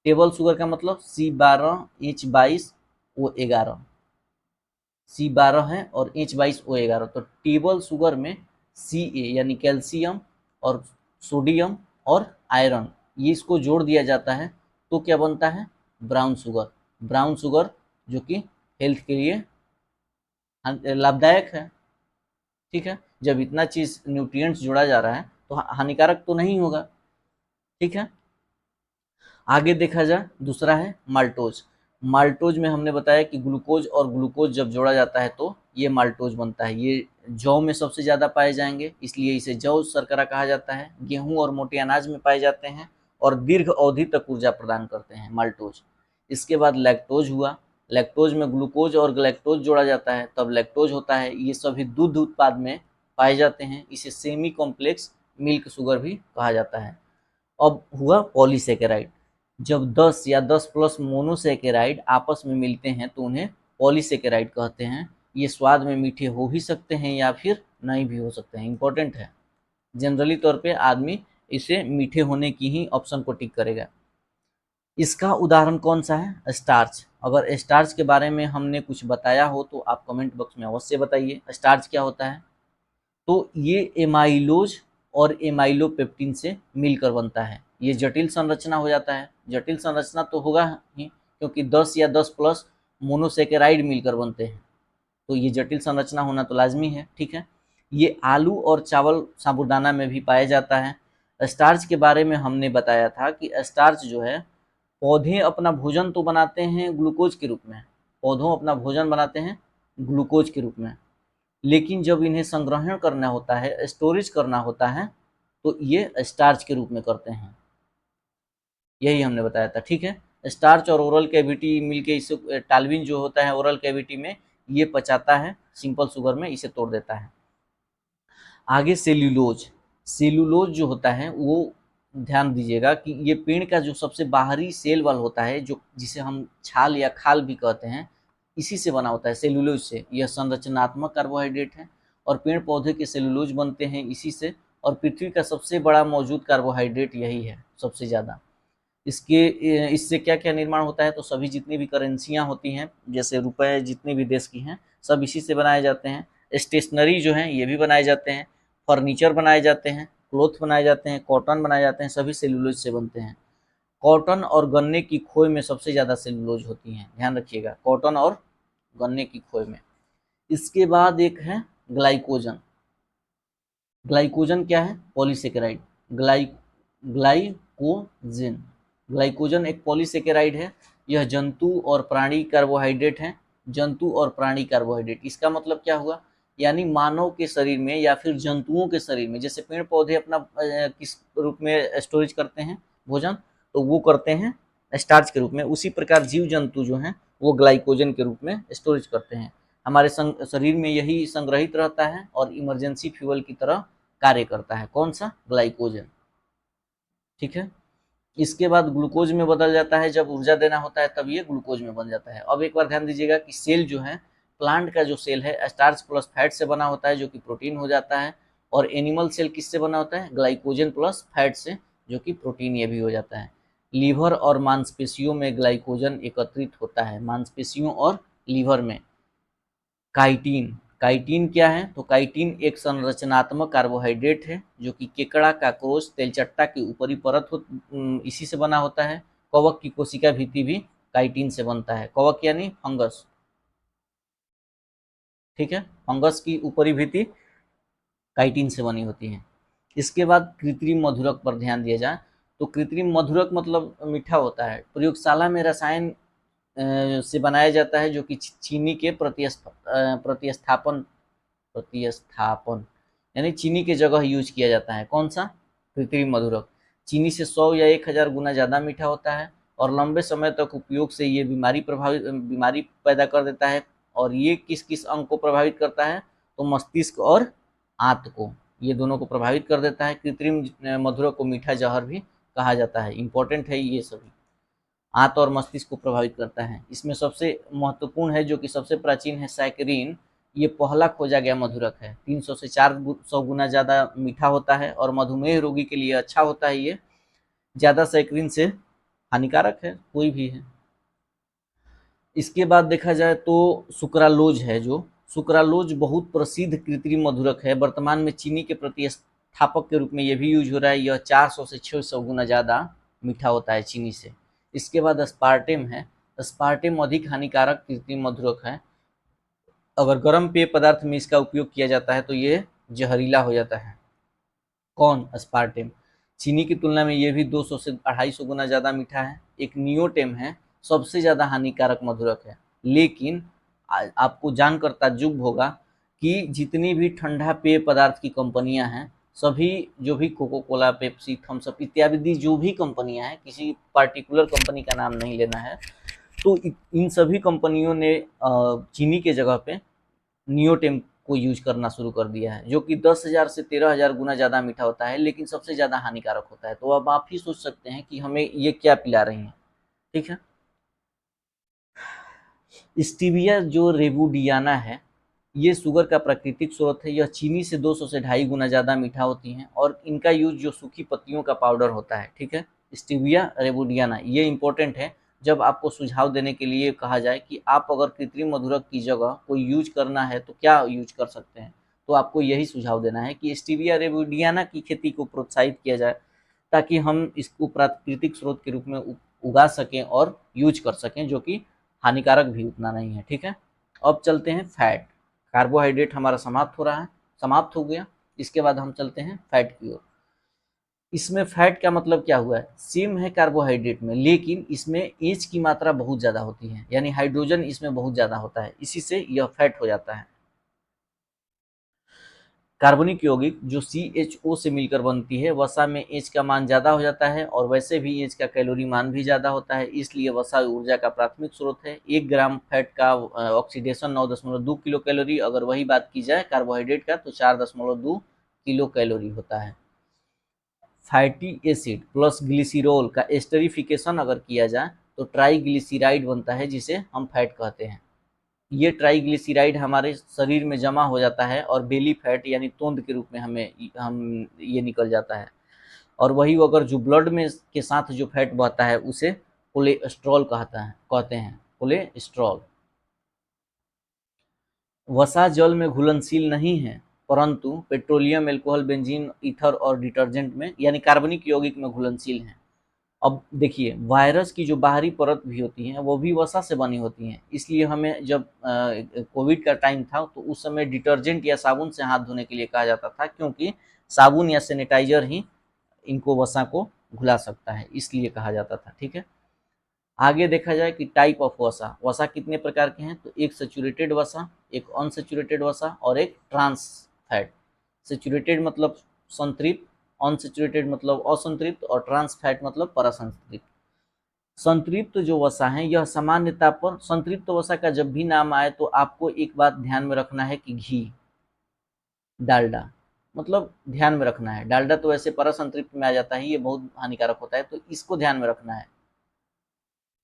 C12H22O11, C12 है और H22O11। तो टेबल शुगर में Ca यानी कैल्शियम और सोडियम और आयरन, ये इसको जोड़ दिया जाता है तो क्या बनता है, ब्राउन शुगर। ब्राउन शुगर जो कि हेल्थ के लिए लाभदायक है। ठीक है, जब इतना चीज न्यूट्रिएंट्स जोड़ा जा रहा है तो हानिकारक तो नहीं होगा। ठीक है, आगे देखा जाए, दूसरा है माल्टोज। माल्टोज में हमने बताया कि ग्लूकोज और ग्लूकोज जब जोड़ा जाता है तो ये माल्टोज बनता है। ये जौ में सबसे ज़्यादा पाए जाएंगे, इसलिए इसे जौ शर्करा कहा जाता है। गेहूं और मोटे अनाज में पाए जाते हैं और दीर्घ अवधि तक ऊर्जा प्रदान करते हैं माल्टोज। इसके बाद लैक्टोज हुआ। लैक्टोज में ग्लूकोज और ग्लैक्टोज जोड़ा जाता है तब लैक्टोज होता है। ये सभी दूध उत्पाद में पाए जाते हैं, इसे सेमी कॉम्प्लेक्स मिल्क शुगर भी कहा जाता है। अब हुआ पॉलीसेकेराइड। जब 10 या 10 प्लस मोनोसेकेराइड आपस में मिलते हैं तो उन्हें पॉलीसेकेराइड कहते हैं। ये स्वाद में मीठे हो भी सकते हैं या फिर नहीं भी हो सकते हैं। इंपॉर्टेंट है, जनरली तौर पे आदमी इसे मीठे होने की ही ऑप्शन को टिक करेगा। इसका उदाहरण कौन सा है, स्टार्च। अगर स्टार्च के बारे में हमने कुछ बताया हो तो आप कमेंट बॉक्स में अवश्य बताइए स्टार्च क्या होता है। तो ये एमाइलोज और एमाइलोपेप्टिन से मिलकर बनता है। ये जटिल संरचना हो जाता है। जटिल संरचना तो होगा ही, क्योंकि 10 या 10 प्लस मोनोसेकेराइड मिलकर बनते हैं, तो ये जटिल संरचना होना तो लाजमी है। ठीक है, ये आलू और चावल साबूदाना में भी पाया जाता है। स्टार्च के बारे में हमने बताया था कि स्टार्च जो है, पौधे अपना भोजन तो बनाते हैं ग्लूकोज के रूप में, पौधों अपना भोजन बनाते हैं ग्लूकोज के रूप में, लेकिन जब इन्हें संग्रहण करना होता है, स्टोरेज करना होता है, तो ये स्टार्च के रूप में करते हैं। यही हमने बताया था। ठीक है, स्टार्च और ओरल कैविटी मिलके इसे टाल्विन जो होता है ओरल कैविटी में, ये पचाता है सिंपल शुगर में, इसे तोड़ देता है। आगे सेल्यूलोज। सेल्यूलोज जो होता है वो ध्यान दीजिएगा कि ये पेड़ का जो सबसे बाहरी सेल वाल होता है, जो जिसे हम छाल या खाल भी कहते हैं, इसी से बना होता है, सेल्यूलोज से। यह संरचनात्मक कार्बोहाइड्रेट है और पेड़ पौधे के सेल्यूलोज बनते हैं इसी से। और पृथ्वी का सबसे बड़ा मौजूद कार्बोहाइड्रेट यही है, सबसे ज़्यादा। इससे क्या क्या निर्माण होता है, तो सभी जितनी भी करेंसियाँ होती हैं, जैसे रुपए जितने भी देश की हैं, सब इसी से बनाए जाते हैं। स्टेशनरी जो है ये भी बनाए जाते हैं, फर्नीचर बनाए जाते हैं, क्लोथ बनाए जाते हैं, कॉटन बनाए जाते हैं, सभी सेलुलोज से बनते हैं। कॉटन और गन्ने की खोए में सबसे ज़्यादा सेलुलोज होती हैं, ध्यान रखिएगा, कॉटन और गन्ने की खोए में। इसके बाद एक है ग्लाइकोजन। ग्लाइकोजन क्या है? पॉलीसेकेराइड। ग्लाइकोजन ग्लाइकोजन एक पॉलीसेकेराइड है। यह जंतु और प्राणी कार्बोहाइड्रेट है। जंतु और प्राणी कार्बोहाइड्रेट, इसका मतलब क्या हुआ? यानी मानव के शरीर में या फिर जंतुओं के शरीर में, जैसे पेड़ पौधे अपना किस रूप में स्टोरेज करते हैं भोजन, तो वो करते हैं स्टार्च के रूप में, उसी प्रकार जीव जंतु जो हैं वो ग्लाइकोजन के रूप में स्टोरेज करते हैं। हमारे शरीर में यही संग्रहित रहता है और इमरजेंसी फ्यूल की तरह कार्य करता है। कौन सा? ग्लाइकोजन। ठीक है। इसके बाद ग्लूकोज में बदल जाता है, जब ऊर्जा देना होता है तब ये ग्लूकोज में बन जाता है। अब एक बार ध्यान दीजिएगा कि सेल जो है, प्लांट का जो सेल है स्टार्च प्लस फैट से बना होता है जो कि प्रोटीन हो जाता है, और एनिमल सेल किससे बना होता है? ग्लाइकोजन प्लस फैट से, जो कि प्रोटीन ये भी हो जाता है। लीवर और मांसपेशियों में ग्लाइकोजन एकत्रित होता है, मांसपेशियों और लीवर में। काइटिन, काइटिन क्या है? तो काइटिन एक संरचनात्मक कार्बोहाइड्रेट है जो कि केकड़ा, काकरोच, तेलचट्टा की ऊपरी परत इसी से बना होता है। कवक की कोशिका भित्ति भी काइटिन से बनता है। कवक यानी फंगस, ठीक है, फंगस की ऊपरी भित्ति काइटिन से बनी होती है। इसके बाद कृत्रिम मधुरक पर ध्यान दिया जाए तो कृत्रिम मधुरक मतलब मीठा होता है। प्रयोगशाला में रसायन से बनाया जाता है जो कि चीनी के प्रतिस्थापन प्रतिस्थापन यानी चीनी के जगह यूज किया जाता है। कौन सा? कृत्रिम मधुरक। चीनी से 100 या 1000 गुना ज़्यादा मीठा होता है और लंबे समय तक उपयोग से ये बीमारी पैदा कर देता है। और ये किस किस अंग को प्रभावित करता है? तो मस्तिष्क और आंत को, ये दोनों को प्रभावित कर देता है। कृत्रिम मधुरक को मीठा जहर भी कहा जाता है। इंपॉर्टेंट है ये सभी, आंत और मस्तिष्क को प्रभावित करता है। इसमें सबसे महत्वपूर्ण है जो कि सबसे प्राचीन है सैकरीन। ये पहला खोजा गया मधुरक है। 300 से 400 गुना ज़्यादा मीठा होता है और मधुमेह रोगी के लिए अच्छा होता है। ये ज़्यादा सैकरीन से हानिकारक है, कोई भी है। इसके बाद देखा जाए तो सुक्रालोज है, जो सुक्रालोज बहुत प्रसिद्ध कृत्रिम मधुरक है। वर्तमान में चीनी के प्रतिस्थापक के रूप में यह भी यूज हो रहा है। यह 400 से 600 गुना ज़्यादा मीठा होता है चीनी से। इसके बाद अस्पार्टेम है। अस्पार्टेम अधिक हानिकारक कृत्रिम मधुरक है। अगर गर्म पेय पदार्थ में इसका उपयोग किया जाता है तो ये जहरीला हो जाता है। कौन? अस्पार्टेम। चीनी की तुलना में ये भी 200 से 250 गुना ज़्यादा मीठा है। एक नियोटेम है, सबसे ज़्यादा हानिकारक मधुरक है। लेकिन आपको जानकर ताज्जुब होगा कि जितनी भी ठंडा पेय पदार्थ की कंपनियां हैं, सभी जो भी Coca Cola, Pepsi, Thums Up इत्यादि जो भी कंपनियां हैं, किसी पार्टिकुलर कंपनी का नाम नहीं लेना है, तो इन सभी कंपनियों ने चीनी के जगह पे नियोटेम को यूज करना शुरू कर दिया है, जो कि 10,000 से 13,000 गुना ज़्यादा मीठा होता है लेकिन सबसे ज़्यादा हानिकारक होता है। तो अब आप ही सोच सकते हैं कि हमें ये क्या पिला रही हैं। ठीक है। स्टीविया जो रेबुडियाना है, ये शुगर का प्राकृतिक स्रोत है। यह चीनी से 200 से 2.5 गुना ज़्यादा मीठा होती हैं और इनका यूज जो सूखी पत्तियों का पाउडर होता है। ठीक है। स्टीविया रेबुडियाना, ये इंपॉर्टेंट है। जब आपको सुझाव देने के लिए कहा जाए कि आप अगर कृत्रिम मधुरक की जगह कोई यूज करना है तो क्या यूज कर सकते हैं, तो आपको यही सुझाव देना है कि स्टीविया रेबुडियाना की खेती को प्रोत्साहित किया जाए ताकि हम इसको प्राकृतिक स्रोत के रूप में उगा सकें और यूज कर सकें, जो कि हानिकारक भी उतना नहीं है। ठीक है। अब चलते हैं फैट। कार्बोहाइड्रेट हमारा समाप्त हो गया। इसके बाद हम चलते हैं फैट की ओर। इसमें फैट का मतलब क्या हुआ है? सेम है कार्बोहाइड्रेट में, लेकिन इसमें एच की मात्रा बहुत ज़्यादा होती है, यानी हाइड्रोजन इसमें बहुत ज़्यादा होता है, इसी से यह फैट हो जाता है। कार्बनिक यौगिक जो CHO से मिलकर बनती है, वसा में एच का मान ज़्यादा हो जाता है और वैसे भी एच का कैलोरी मान भी ज़्यादा होता है, इसलिए वसा ऊर्जा का प्राथमिक स्रोत है। 1 ग्राम फैट का ऑक्सीडेशन 9.2 किलो कैलोरी, अगर वही बात की जाए कार्बोहाइड्रेट का तो 4.2 किलो कैलोरी होता है। फैटी एसिड प्लस ग्लिसरॉल का एस्टरिफिकेशन अगर किया जाए तो ट्राइग्लिसराइड बनता है, जिसे हम फैट कहते हैं। ये ट्राइग्लिसराइड हमारे शरीर में जमा हो जाता है और बेली फैट यानी तोंद के रूप में हम ये निकल जाता है। और वही अगर जो ब्लड में के साथ जो फैट बहता है उसे कोलेस्ट्रॉल कहते हैं, कोलेस्ट्रॉल। वसा जल में घुलनशील नहीं है, परंतु पेट्रोलियम, एल्कोहल, बेंजीन, ईथर और डिटर्जेंट में यानी कार्बनिक यौगिक में घुलनशील है। अब देखिए, वायरस की जो बाहरी परत भी होती हैं वो भी वसा से बनी होती हैं, इसलिए हमें जब कोविड का टाइम था तो उस समय डिटर्जेंट या साबुन से हाथ धोने के लिए कहा जाता था, क्योंकि साबुन या सैनिटाइजर ही इनको वसा को घुला सकता है, इसलिए कहा जाता था। ठीक है, आगे देखा जाए कि टाइप ऑफ वसा, वसा कितने प्रकार के हैं, तो एक सैचुरेटेड वसा, एक अनसैचुरेटेड वसा और एक ट्रांस फैट। सैचुरेटेड मतलब संतृप्त, अनसैचुरेटेड मतलब असंतृप्त और ट्रांस फैट मतलब परसंतृप्त। संतृप्त जो वसा है यह सामान्यतः पर, संतृप्त वसा का जब भी नाम आए तो आपको एक बात ध्यान में रखना है कि घी, डालडा, मतलब ध्यान में रखना है। डालडा तो वैसे परसंतृप्त में आ जाता है, ये बहुत हानिकारक होता है, तो इसको ध्यान में रखना है।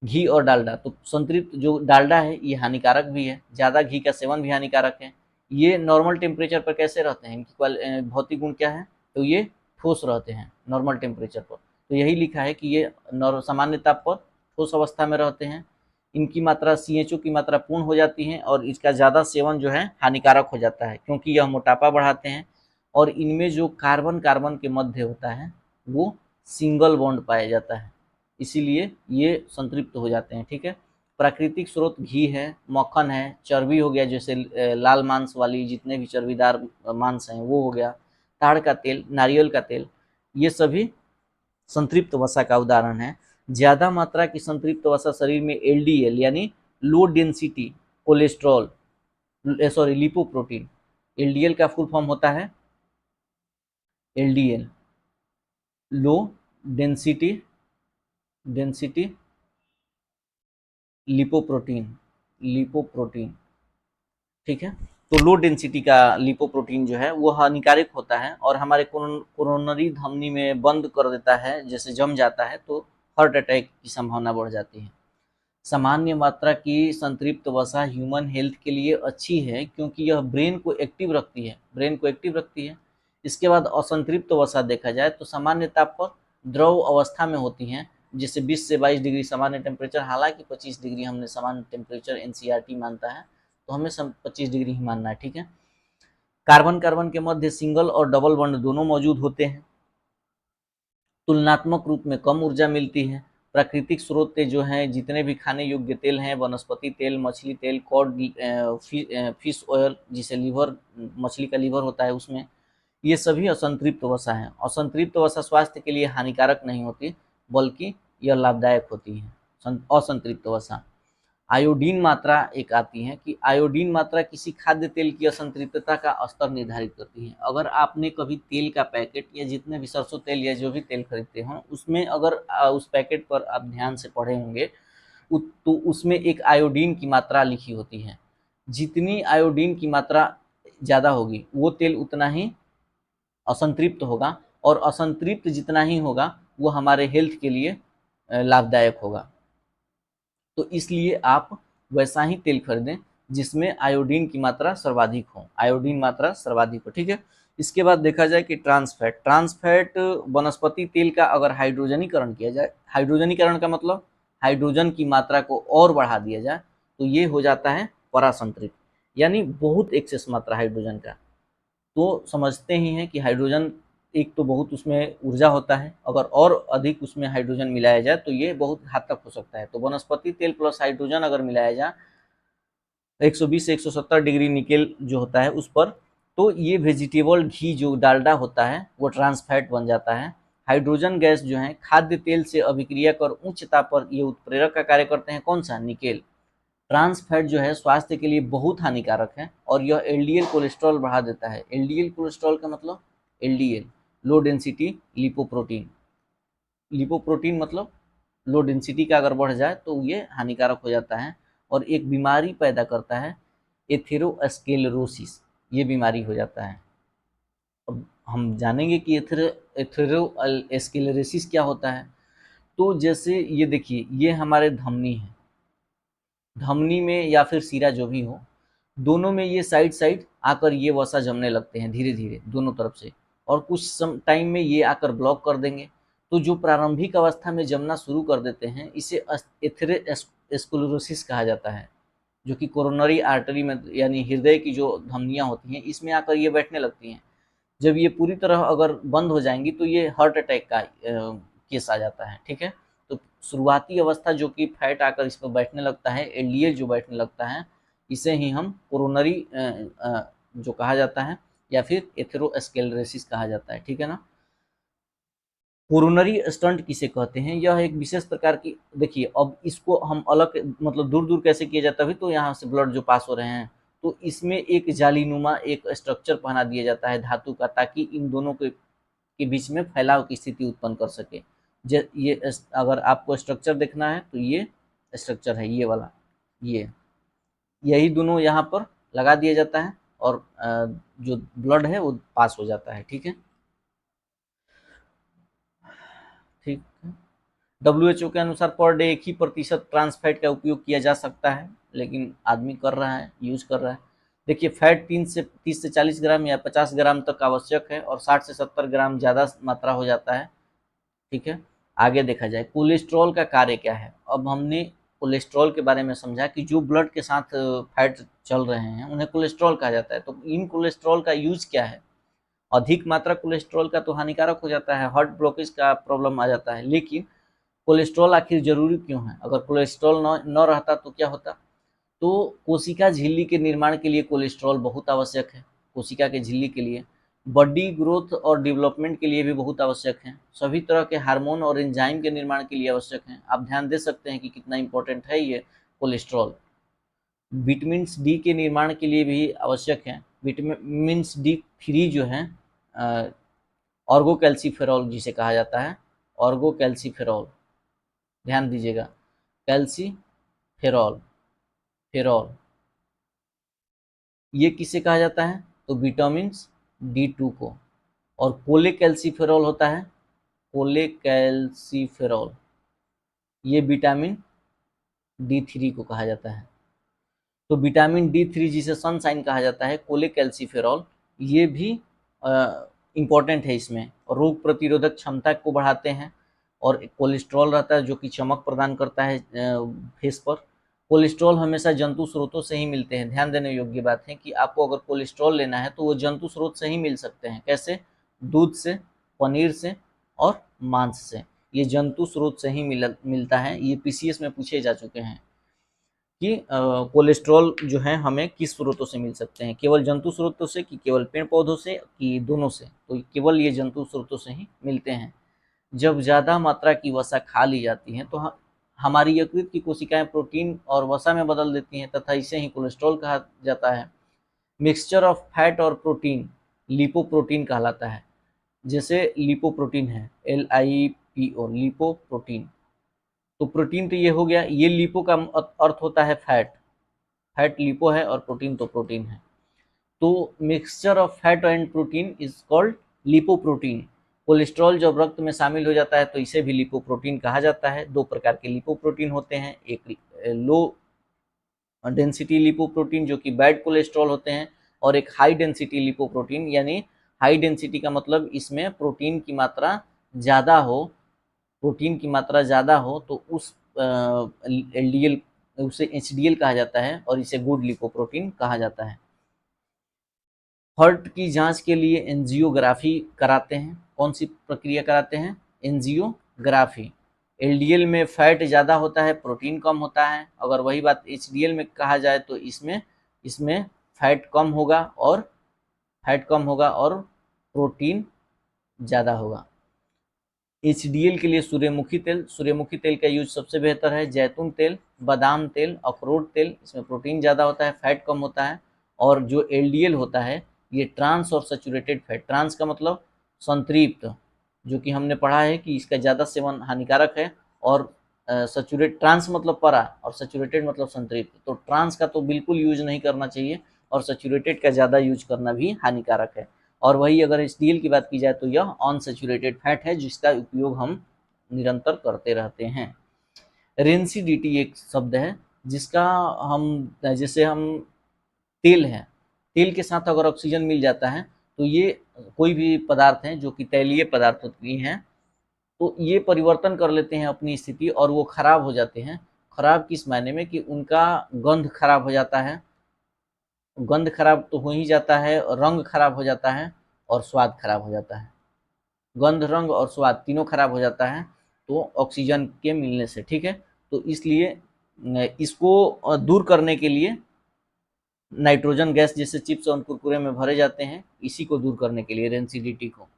घी और डालडा, तो संतृप्त जो डालडा है ये हानिकारक भी है, ज़्यादा घी का सेवन भी हानिकारक है। ये नॉर्मल टेम्परेचर पर कैसे रहते हैं, इनकी भौतिक गुण क्या है, तो ये ठोस रहते हैं नॉर्मल टेम्परेचर पर। तो यही लिखा है कि ये सामान्य ताप पर ठोस अवस्था में रहते हैं। इनकी मात्रा CHO की मात्रा पूर्ण हो जाती है और इसका ज़्यादा सेवन जो है हानिकारक हो जाता है, क्योंकि यह मोटापा बढ़ाते हैं और इनमें जो कार्बन कार्बन के मध्य होता है वो सिंगल बॉन्ड पाया जाता है, इसीलिए ये संतृप्त हो जाते हैं। ठीक है, प्राकृतिक स्रोत घी है, मक्खन है, चर्बी हो गया, जैसे लाल मांस वाली जितने भी चर्बीदार मांस हैं वो हो गया, ताड़ का तेल, नारियल का तेल, ये सभी संतृप्त वसा का उदाहरण है। ज़्यादा मात्रा की संतृप्त वसा शरीर में LDL यानी low density cholesterol, sorry lipoprotein, LDL का फुल फॉर्म होता है LDL, low density density lipoprotein, lipoprotein. ठीक है, तो लो डेंसिटी का लिपोप्रोटीन जो है वो हानिकारक होता है और हमारे कोरोनरी धमनी में बंद कर देता है, जैसे जम जाता है तो हार्ट अटैक की संभावना बढ़ जाती है। सामान्य मात्रा की संतृप्त वसा ह्यूमन हेल्थ के लिए अच्छी है, क्योंकि यह ब्रेन को एक्टिव रखती है, ब्रेन को एक्टिव रखती है। इसके बाद असंतृप्त वसा देखा जाए तो सामान्य ताप पर द्रव अवस्था में होती हैं, जिससे 20 से 22 डिग्री सामान्य टेम्परेचर, हालांकि 25 डिग्री हमने सामान्य टेम्परेचर NCERT मानता है, तो हमें 25 डिग्री ही मानना है। ठीक है, कार्बन कार्बन के मध्य सिंगल और डबल बॉन्ड दोनों मौजूद होते हैं, तुलनात्मक रूप में कम ऊर्जा मिलती है। प्राकृतिक स्रोत जो हैं, जितने भी खाने योग्य तेल हैं, वनस्पति तेल, मछली तेल, कॉड, फिश ऑयल जिसे लीवर, मछली का लीवर होता है उसमें, ये सभी असंतृप्त वसा हैं। असंतृप्त वसा स्वास्थ्य के लिए हानिकारक नहीं होती, बल्कि यह लाभदायक होती है। असंतृप्त वसा, आयोडीन मात्रा एक आती है कि आयोडीन मात्रा किसी खाद्य तेल की असंतृप्तता का स्तर निर्धारित करती है। अगर आपने कभी तेल का पैकेट या जितने भी सरसों तेल या जो भी तेल खरीदते हो उसमें अगर उस पैकेट पर आप ध्यान से पढ़े होंगे तो उसमें एक आयोडीन की मात्रा लिखी होती है। जितनी आयोडीन की मात्रा ज़्यादा होगी वो तेल उतना ही असंतृप्त होगा, और असंतृप्त जितना ही होगा वो हमारे हेल्थ के लिए लाभदायक होगा। तो इसलिए आप वैसा ही तेल खरीदें जिसमें आयोडीन की मात्रा सर्वाधिक हो, आयोडीन मात्रा सर्वाधिक हो। ठीक है, इसके बाद देखा जाए कि ट्रांस फैट, ट्रांस फैट वनस्पति तेल का अगर हाइड्रोजनीकरण किया जाए, हाइड्रोजनीकरण का मतलब हाइड्रोजन की मात्रा को और बढ़ा दिया जाए, तो ये हो जाता है परासंतृप्त, यानी बहुत एक्सेस मात्रा हाइड्रोजन का। तो समझते ही हैं कि हाइड्रोजन एक तो बहुत उसमें ऊर्जा होता है, अगर और अधिक उसमें हाइड्रोजन मिलाया जाए तो ये बहुत घातक हो सकता है। तो वनस्पति तेल प्लस हाइड्रोजन अगर मिलाया जाए 120 से 170 डिग्री निकेल जो होता है उस पर, तो ये वेजिटेबल घी जो डालडा होता है वो ट्रांस फैट बन जाता है। हाइड्रोजन गैस जो है खाद्य तेल से अभिक्रिया कर उच्च ताप पर ये उत्प्रेरक का कार्य करते हैं, कौन सा, निकेल। ट्रांस फैट जो है स्वास्थ्य के लिए बहुत हानिकारक है और यह LDL कोलेस्ट्रॉल बढ़ा देता है। LDL कोलेस्ट्रॉल का मतलब LDL, low density lipoprotein, lipoprotein मतलब लो डेंसिटी का अगर बढ़ जाए तो ये हानिकारक हो जाता है और एक बीमारी पैदा करता है, एथेरोस्क्लेरोसिस, ये बीमारी हो जाता है। अब हम जानेंगे कि एथेरोस्क्लेरोसिस क्या होता है। तो जैसे ये देखिए, ये हमारे धमनी है, धमनी में या फिर सीरा जो भी हो, दोनों में ये साइड साइड आकर ये वसा जमने लगते हैं धीरे धीरे दोनों तरफ से, और कुछ टाइम में ये आकर ब्लॉक कर देंगे। तो जो प्रारंभिक अवस्था में जमना शुरू कर देते हैं इसे एथेरोस्क्लेरोसिस कहा जाता है। जो कि कोरोनरी आर्टरी में यानी हृदय की जो धमनियाँ होती हैं इसमें आकर ये बैठने लगती हैं। जब ये पूरी तरह अगर बंद हो जाएंगी तो ये हार्ट अटैक का केस आ जाता है। ठीक है, तो शुरुआती अवस्था जो कि फैट आकर इस पर बैठने लगता है, एलडीएल जो बैठने लगता है, इसे ही हम कोरोनरी जो कहा जाता है या फिर एथेरोस्क्लेरोसिस कहा जाता है। ठीक है ना। कोरोनरी स्टंट किसे कहते हैं? यह एक विशेष प्रकार की, देखिए अब इसको हम अलग मतलब दूर दूर कैसे किया जाता है, तो यहाँ से ब्लड जो पास हो रहे हैं तो इसमें एक जालीनुमा एक स्ट्रक्चर पहना दिया जाता है धातु का, ताकि इन दोनों के बीच में फैलाव की स्थिति उत्पन्न कर सके। ये अगर आपको स्ट्रक्चर देखना है तो ये स्ट्रक्चर है, ये वाला, ये यही दोनों यहाँ पर लगा दिया जाता है और जो ब्लड है वो पास हो जाता है। ठीक है, ठीक है। डब्ल्यूएचओ के अनुसार पर डे 1% ट्रांस फैट का उपयोग किया जा सकता है, लेकिन आदमी कर रहा है, यूज कर रहा है। देखिए फैट 30 से 40 ग्राम या 50 ग्राम तक आवश्यक है और 60 से 70 ग्राम ज़्यादा मात्रा हो जाता है। ठीक है, आगे देखा जाए कोलेस्ट्रॉल का कार्य क्या है। अब हमने कोलेस्ट्रॉल के बारे में समझा कि जो ब्लड के साथ फैट चल रहे हैं उन्हें कोलेस्ट्रॉल कहा जाता है। तो इन कोलेस्ट्रॉल का यूज क्या है? अधिक मात्रा कोलेस्ट्रॉल का तो हानिकारक हो जाता है, हार्ट ब्लॉकेज का प्रॉब्लम आ जाता है। लेकिन कोलेस्ट्रॉल आखिर जरूरी क्यों है? अगर कोलेस्ट्रॉल न रहता तो क्या होता? तो कोशिका झिल्ली के निर्माण के लिए कोलेस्ट्रॉल बहुत आवश्यक है। कोशिका के झिल्ली के लिए, बॉडी ग्रोथ और डेवलपमेंट के लिए भी बहुत आवश्यक है। सभी तरह के हार्मोन और एंजाइम के निर्माण के लिए आवश्यक है। आप ध्यान दे सकते हैं कि कितना इंपॉर्टेंट है ये कोलेस्ट्रॉल। विटामिन डी के निर्माण के लिए भी आवश्यक है। विटामिन D3 जो है ऑर्गोकैल्सिफेरॉल जिसे कहा जाता है, ऑर्गोकैल्सिफेरॉल, ध्यान दीजिएगा, कैल्सीफेरॉल, फेरॉल, ये किसे कहा जाता है? तो विटामिन D2 को। और कोलेकैल्सिफेरॉल होता है, कोलेकैल्सिफेरॉल, ये विटामिन D3 को कहा जाता है। तो विटामिन D3 जिसे सनशाइन कहा जाता है, कोलेकैल्सिफेरॉल, ये भी इम्पॉर्टेंट है इसमें, और रोग प्रतिरोधक क्षमता को बढ़ाते हैं। और कोलेस्ट्रॉल रहता है जो कि चमक प्रदान करता है फेस पर। कोलेस्ट्रॉल हमेशा जंतु स्रोतों से ही मिलते हैं। ध्यान देने योग्य बात है कि आपको अगर कोलेस्ट्रॉल लेना है तो वो जंतु स्रोत से ही मिल सकते हैं। कैसे? दूध से, पनीर से और मांस से। ये जंतु स्रोत से ही मिलता है। ये पीसीएस में पूछे जा चुके हैं कि कोलेस्ट्रॉल जो है हमें किस स्रोतों से मिल सकते हैं, केवल जंतु स्रोतों से कि केवल पेड़ पौधों से कि दोनों से? तो केवल ये जंतु स्रोतों से ही मिलते हैं। जब ज़्यादा मात्रा की वसा खा ली जाती है तो हमारी यकृत की कोशिकाएं प्रोटीन और वसा में बदल देती हैं तथा इसे ही कोलेस्ट्रॉल कहा जाता है। मिक्सचर ऑफ फैट और प्रोटीन लिपोप्रोटीन कहलाता है। जैसे लिपोप्रोटीन है, LIPO, लिपोप्रोटीन। तो प्रोटीन तो ये हो गया, ये लिपो का अर्थ होता है फैट, फैट लिपो है और प्रोटीन तो प्रोटीन है। तो mixture of fat and protein is called lipoprotein. Cholesterol जब रक्त में शामिल हो जाता है तो इसे भी लिपोप्रोटीन कहा जाता है। दो प्रकार के लिपोप्रोटीन होते हैं, एक लो डेंसिटी लिपोप्रोटीन जो कि बैड कोलेस्ट्रॉल होते हैं, और एक हाई डेंसिटी लिपोप्रोटीन, यानी हाई डेंसिटी का मतलब इसमें प्रोटीन की मात्रा ज़्यादा हो, प्रोटीन की मात्रा ज़्यादा हो तो उस LDL, उसे HDL कहा जाता है और इसे गुड लिपोप्रोटीन कहा जाता है। हार्ट की जांच के लिए एंजियोग्राफी कराते हैं। कौन सी प्रक्रिया कराते हैं? एंजियोग्राफी। LDL में फैट ज़्यादा होता है, प्रोटीन कम होता है। अगर वही बात HDL में कहा जाए तो इसमें इसमें फैट कम होगा और प्रोटीन ज़्यादा होगा। HDL के लिए सूर्यमुखी तेल का यूज सबसे बेहतर है। जैतून तेल, बादाम तेल, अखरोट तेल, इसमें प्रोटीन ज़्यादा होता है, फैट कम होता है। और जो LDL होता है ये ट्रांस और सैचुरेटेड फैट, ट्रांस का मतलब संतृप्त, जो कि हमने पढ़ा है कि इसका ज़्यादा सेवन हानिकारक है। और सैचुरेट, ट्रांस मतलब परा और सैचुरेटेड मतलब संतृप्त, तो ट्रांस का तो बिल्कुल यूज नहीं करना चाहिए और सैचुरेटेड का ज़्यादा यूज करना भी हानिकारक है। और वही अगर HDL की बात की जाए तो यह अनसैचुरेटेड फैट है जिसका उपयोग हम निरंतर करते रहते हैं। रेंसिडिटी एक शब्द है जिसका हम, जैसे हम तेल है, तेल के साथ अगर ऑक्सीजन मिल जाता है तो ये कोई भी पदार्थ हैं जो कि तैलीय पदार्थ होती हैं तो ये परिवर्तन कर लेते हैं अपनी स्थिति और वो खराब हो जाते हैं। खराब किस मायने में कि उनका गंध खराब हो जाता है, गंध खराब तो हो ही जाता है, रंग खराब हो जाता है और स्वाद खराब हो जाता है। गंध, रंग और स्वाद तीनों खराब हो जाता है तो ऑक्सीजन के मिलने से, ठीक है। तो इसलिए इसको दूर करने के लिए नाइट्रोजन गैस जैसे चिप्स और कुरकुरे में भरे जाते हैं, इसी को दूर करने के लिए, रेंसिडिटी को।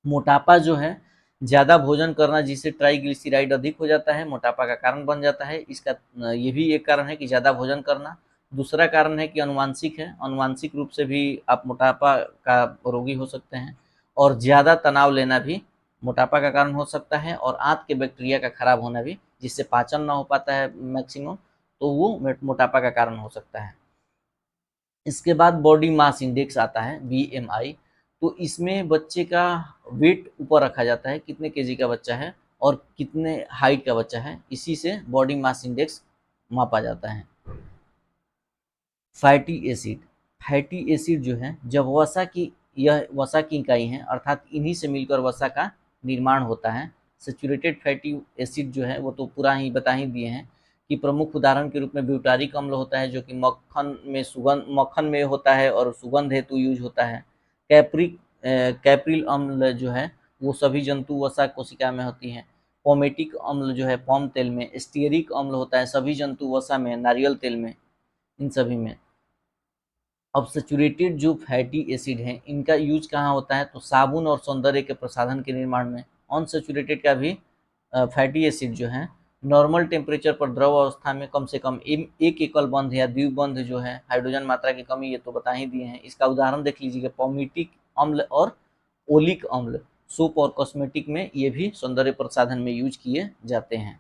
मोटापा जो है, ज़्यादा भोजन करना जिससे ट्राइग्लिसराइड अधिक हो जाता है, मोटापा का कारण बन जाता है। इसका ये भी एक कारण है कि ज़्यादा भोजन करना। दूसरा कारण है कि अनुवांशिक है, अनुवांशिक रूप से भी आप मोटापा का रोगी हो सकते हैं। और ज़्यादा तनाव लेना भी मोटापा का कारण हो सकता है, और आंत के बैक्टीरिया का खराब होना भी, जिससे पाचन ना हो पाता है मैक्सिमम, तो वो मोटापा का कारण हो सकता है। इसके बाद बॉडी मास इंडेक्स आता है, बीएमआई। तो इसमें बच्चे का वेट ऊपर रखा जाता है, कितने केजी का बच्चा है और कितने हाइट का बच्चा है, इसी से बॉडी मास इंडेक्स मापा जाता है। फैटी एसिड, फैटी एसिड जो है, जब वसा की, यह वसा की इकाई है, अर्थात इन्हीं से मिलकर वसा का निर्माण होता है। सेचुरेटेड फैटी एसिड जो है वो तो पूरा ही बता ही दिए हैं कि प्रमुख उदाहरण के रूप में ब्यूटारिक अम्ल होता है, जो कि मक्खन में होता है और सुगंध हेतु यूज होता है। कैप्रिल अम्ल जो है वो सभी जंतु वसा कोशिका में होती है। पोमेटिक अम्ल जो है पॉम तेल में। स्टीयरिक अम्ल होता है सभी जंतु वसा में, नारियल तेल में, इन सभी में। अब सैचुरेटेड जो फैटी एसिड हैं, इनका यूज कहाँ होता है, तो साबुन और सौंदर्य के प्रसाधन के निर्माण में। अनसैचुरेटेड का भी फैटी एसिड जो है, नॉर्मल टेम्परेचर पर द्रव अवस्था में कम से कम एक एकल बंध या द्विबंध जो है, हाइड्रोजन मात्रा की कमी, ये तो बता ही दिए हैं। इसका उदाहरण देख लीजिएगा, पोमेटिक अम्ल और ओलिक अम्ल। सोप और कॉस्मेटिक में ये भी सौंदर्य प्रसाधन में यूज किए जाते हैं।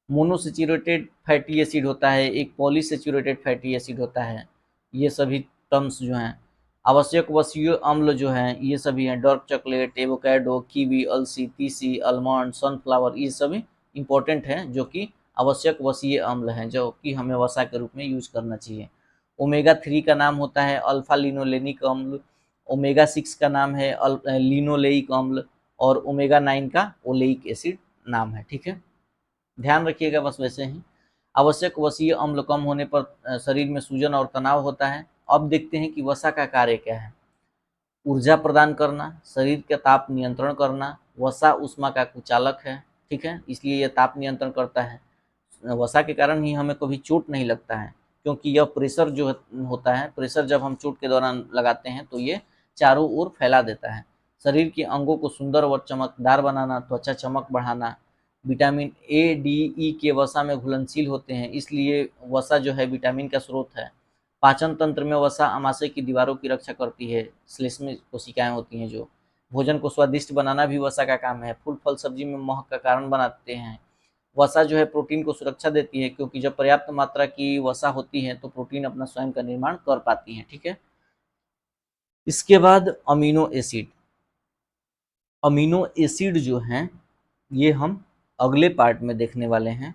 मोनोसेचुरेटेड फैटी एसिड होता है, एक पॉलीसेचुरेटेड फैटी एसिड होता है। ये सभी टर्म्स जो हैं। आवश्यक वसीय अम्ल जो हैं ये सभी हैं, डार्क चॉकलेट, एवोकाडो, कीवी, अलसी, तीसी, आलमंड, सनफ्लावर, ये सभी इंपॉर्टेंट हैं जो कि आवश्यक वसीय अम्ल हैं, जो कि हमें वसा के रूप में यूज करना चाहिए। ओमेगा 3 का नाम होता है अल्फा लिनोलेनिक अम्ल। ओमेगा 6 का नाम है लिनोलेइक अम्ल। और ओमेगा 9 का ओलेइक एसिड नाम है, ठीक है। ध्यान रखिएगा बस वैसे ही। आवश्यक वसीय अम्ल कम होने पर शरीर में सूजन और तनाव होता है। अब देखते हैं कि वसा का कार्य क्या है। ऊर्जा प्रदान करना, शरीर का ताप नियंत्रण करना। वसा ऊष्मा का कुचालक है, ठीक है, इसलिए यह ताप नियंत्रण करता है। वसा के कारण ही हमें कभी चोट नहीं लगता है, क्योंकि यह प्रेशर जो होता है, प्रेशर जब हम चोट के दौरान लगाते हैं तो ये चारों ओर फैला देता है। शरीर के अंगों को सुंदर और चमकदार बनाना, त्वचा चमक बढ़ाना। विटामिन ए, डी, ई के वसा में घुलनशील होते हैं, इसलिए वसा जो है विटामिन का स्रोत है। पाचन तंत्र में वसा आमाशय की दीवारों की रक्षा करती है, श्लेष्म कोशिकाएं होती हैं जो। भोजन को स्वादिष्ट बनाना भी वसा का काम है, फूल फल सब्जी में महक का कारण बनाते हैं। वसा जो है प्रोटीन को सुरक्षा देती है, क्योंकि जब पर्याप्त मात्रा की वसा होती है तो प्रोटीन अपना स्वयं का निर्माण कर पाती है, ठीक है। इसके बाद अमीनो एसिड। अमीनो एसिड जो हैं ये हम अगले पार्ट में देखने वाले हैं।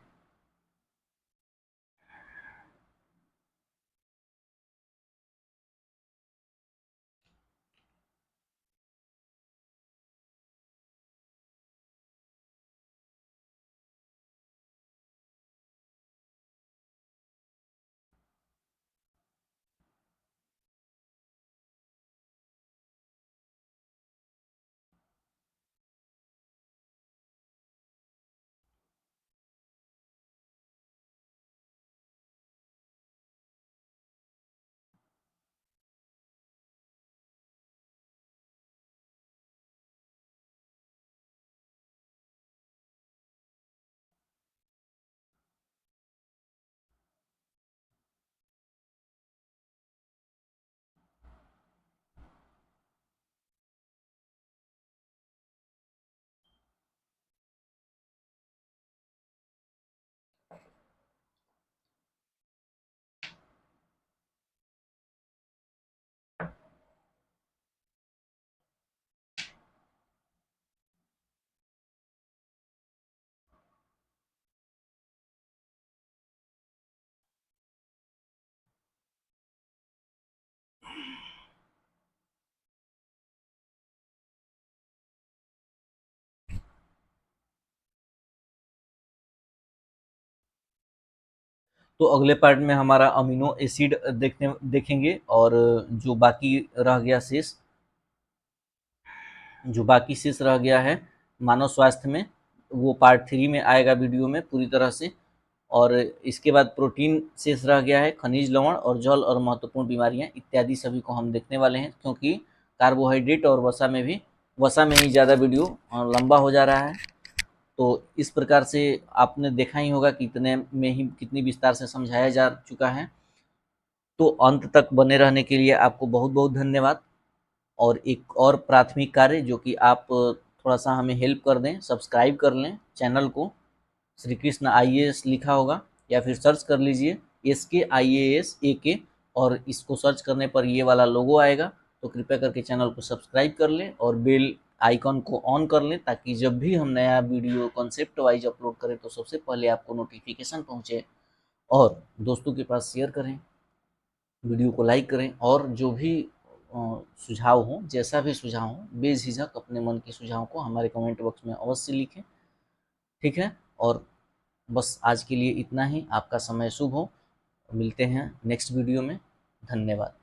तो अगले पार्ट में हमारा अमीनो एसिड देखेंगे, और जो बाकी शेष रह गया है मानव स्वास्थ्य में, वो पार्ट 3 में आएगा वीडियो में पूरी तरह से। और इसके बाद प्रोटीन शेष रह गया है, खनिज लवण और जल और महत्वपूर्ण बीमारियां इत्यादि सभी को हम देखने वाले हैं, क्योंकि कार्बोहाइड्रेट और वसा में ही ज़्यादा वीडियो लंबा हो जा रहा है। तो इस प्रकार से आपने देखा ही होगा कि इतने में ही कितनी विस्तार से समझाया जा चुका है। तो अंत तक बने रहने के लिए आपको बहुत बहुत धन्यवाद। और एक और प्राथमिक कार्य, जो कि आप थोड़ा सा हमें हेल्प कर दें, सब्सक्राइब कर लें चैनल को। श्री कृष्ण IAS लिखा होगा, या फिर सर्च कर लीजिए SKIAS और इसको सर्च करने पर ये वाला लोगो आएगा। तो कृपया करके चैनल को सब्सक्राइब कर लें और बेल आइकन को ऑन कर लें, ताकि जब भी हम नया वीडियो कॉन्सेप्ट वाइज अपलोड करें तो सबसे पहले आपको नोटिफिकेशन पहुंचे। और दोस्तों के पास शेयर करें, वीडियो को लाइक करें, और जो भी सुझाव हो, जैसा भी सुझाव हो, बेझिझक अपने मन के सुझाव को हमारे कमेंट बॉक्स में अवश्य लिखें। ठीक है, और बस आज के लिए इतना ही। आपका समय शुभ हो। मिलते हैं नेक्स्ट वीडियो में। धन्यवाद।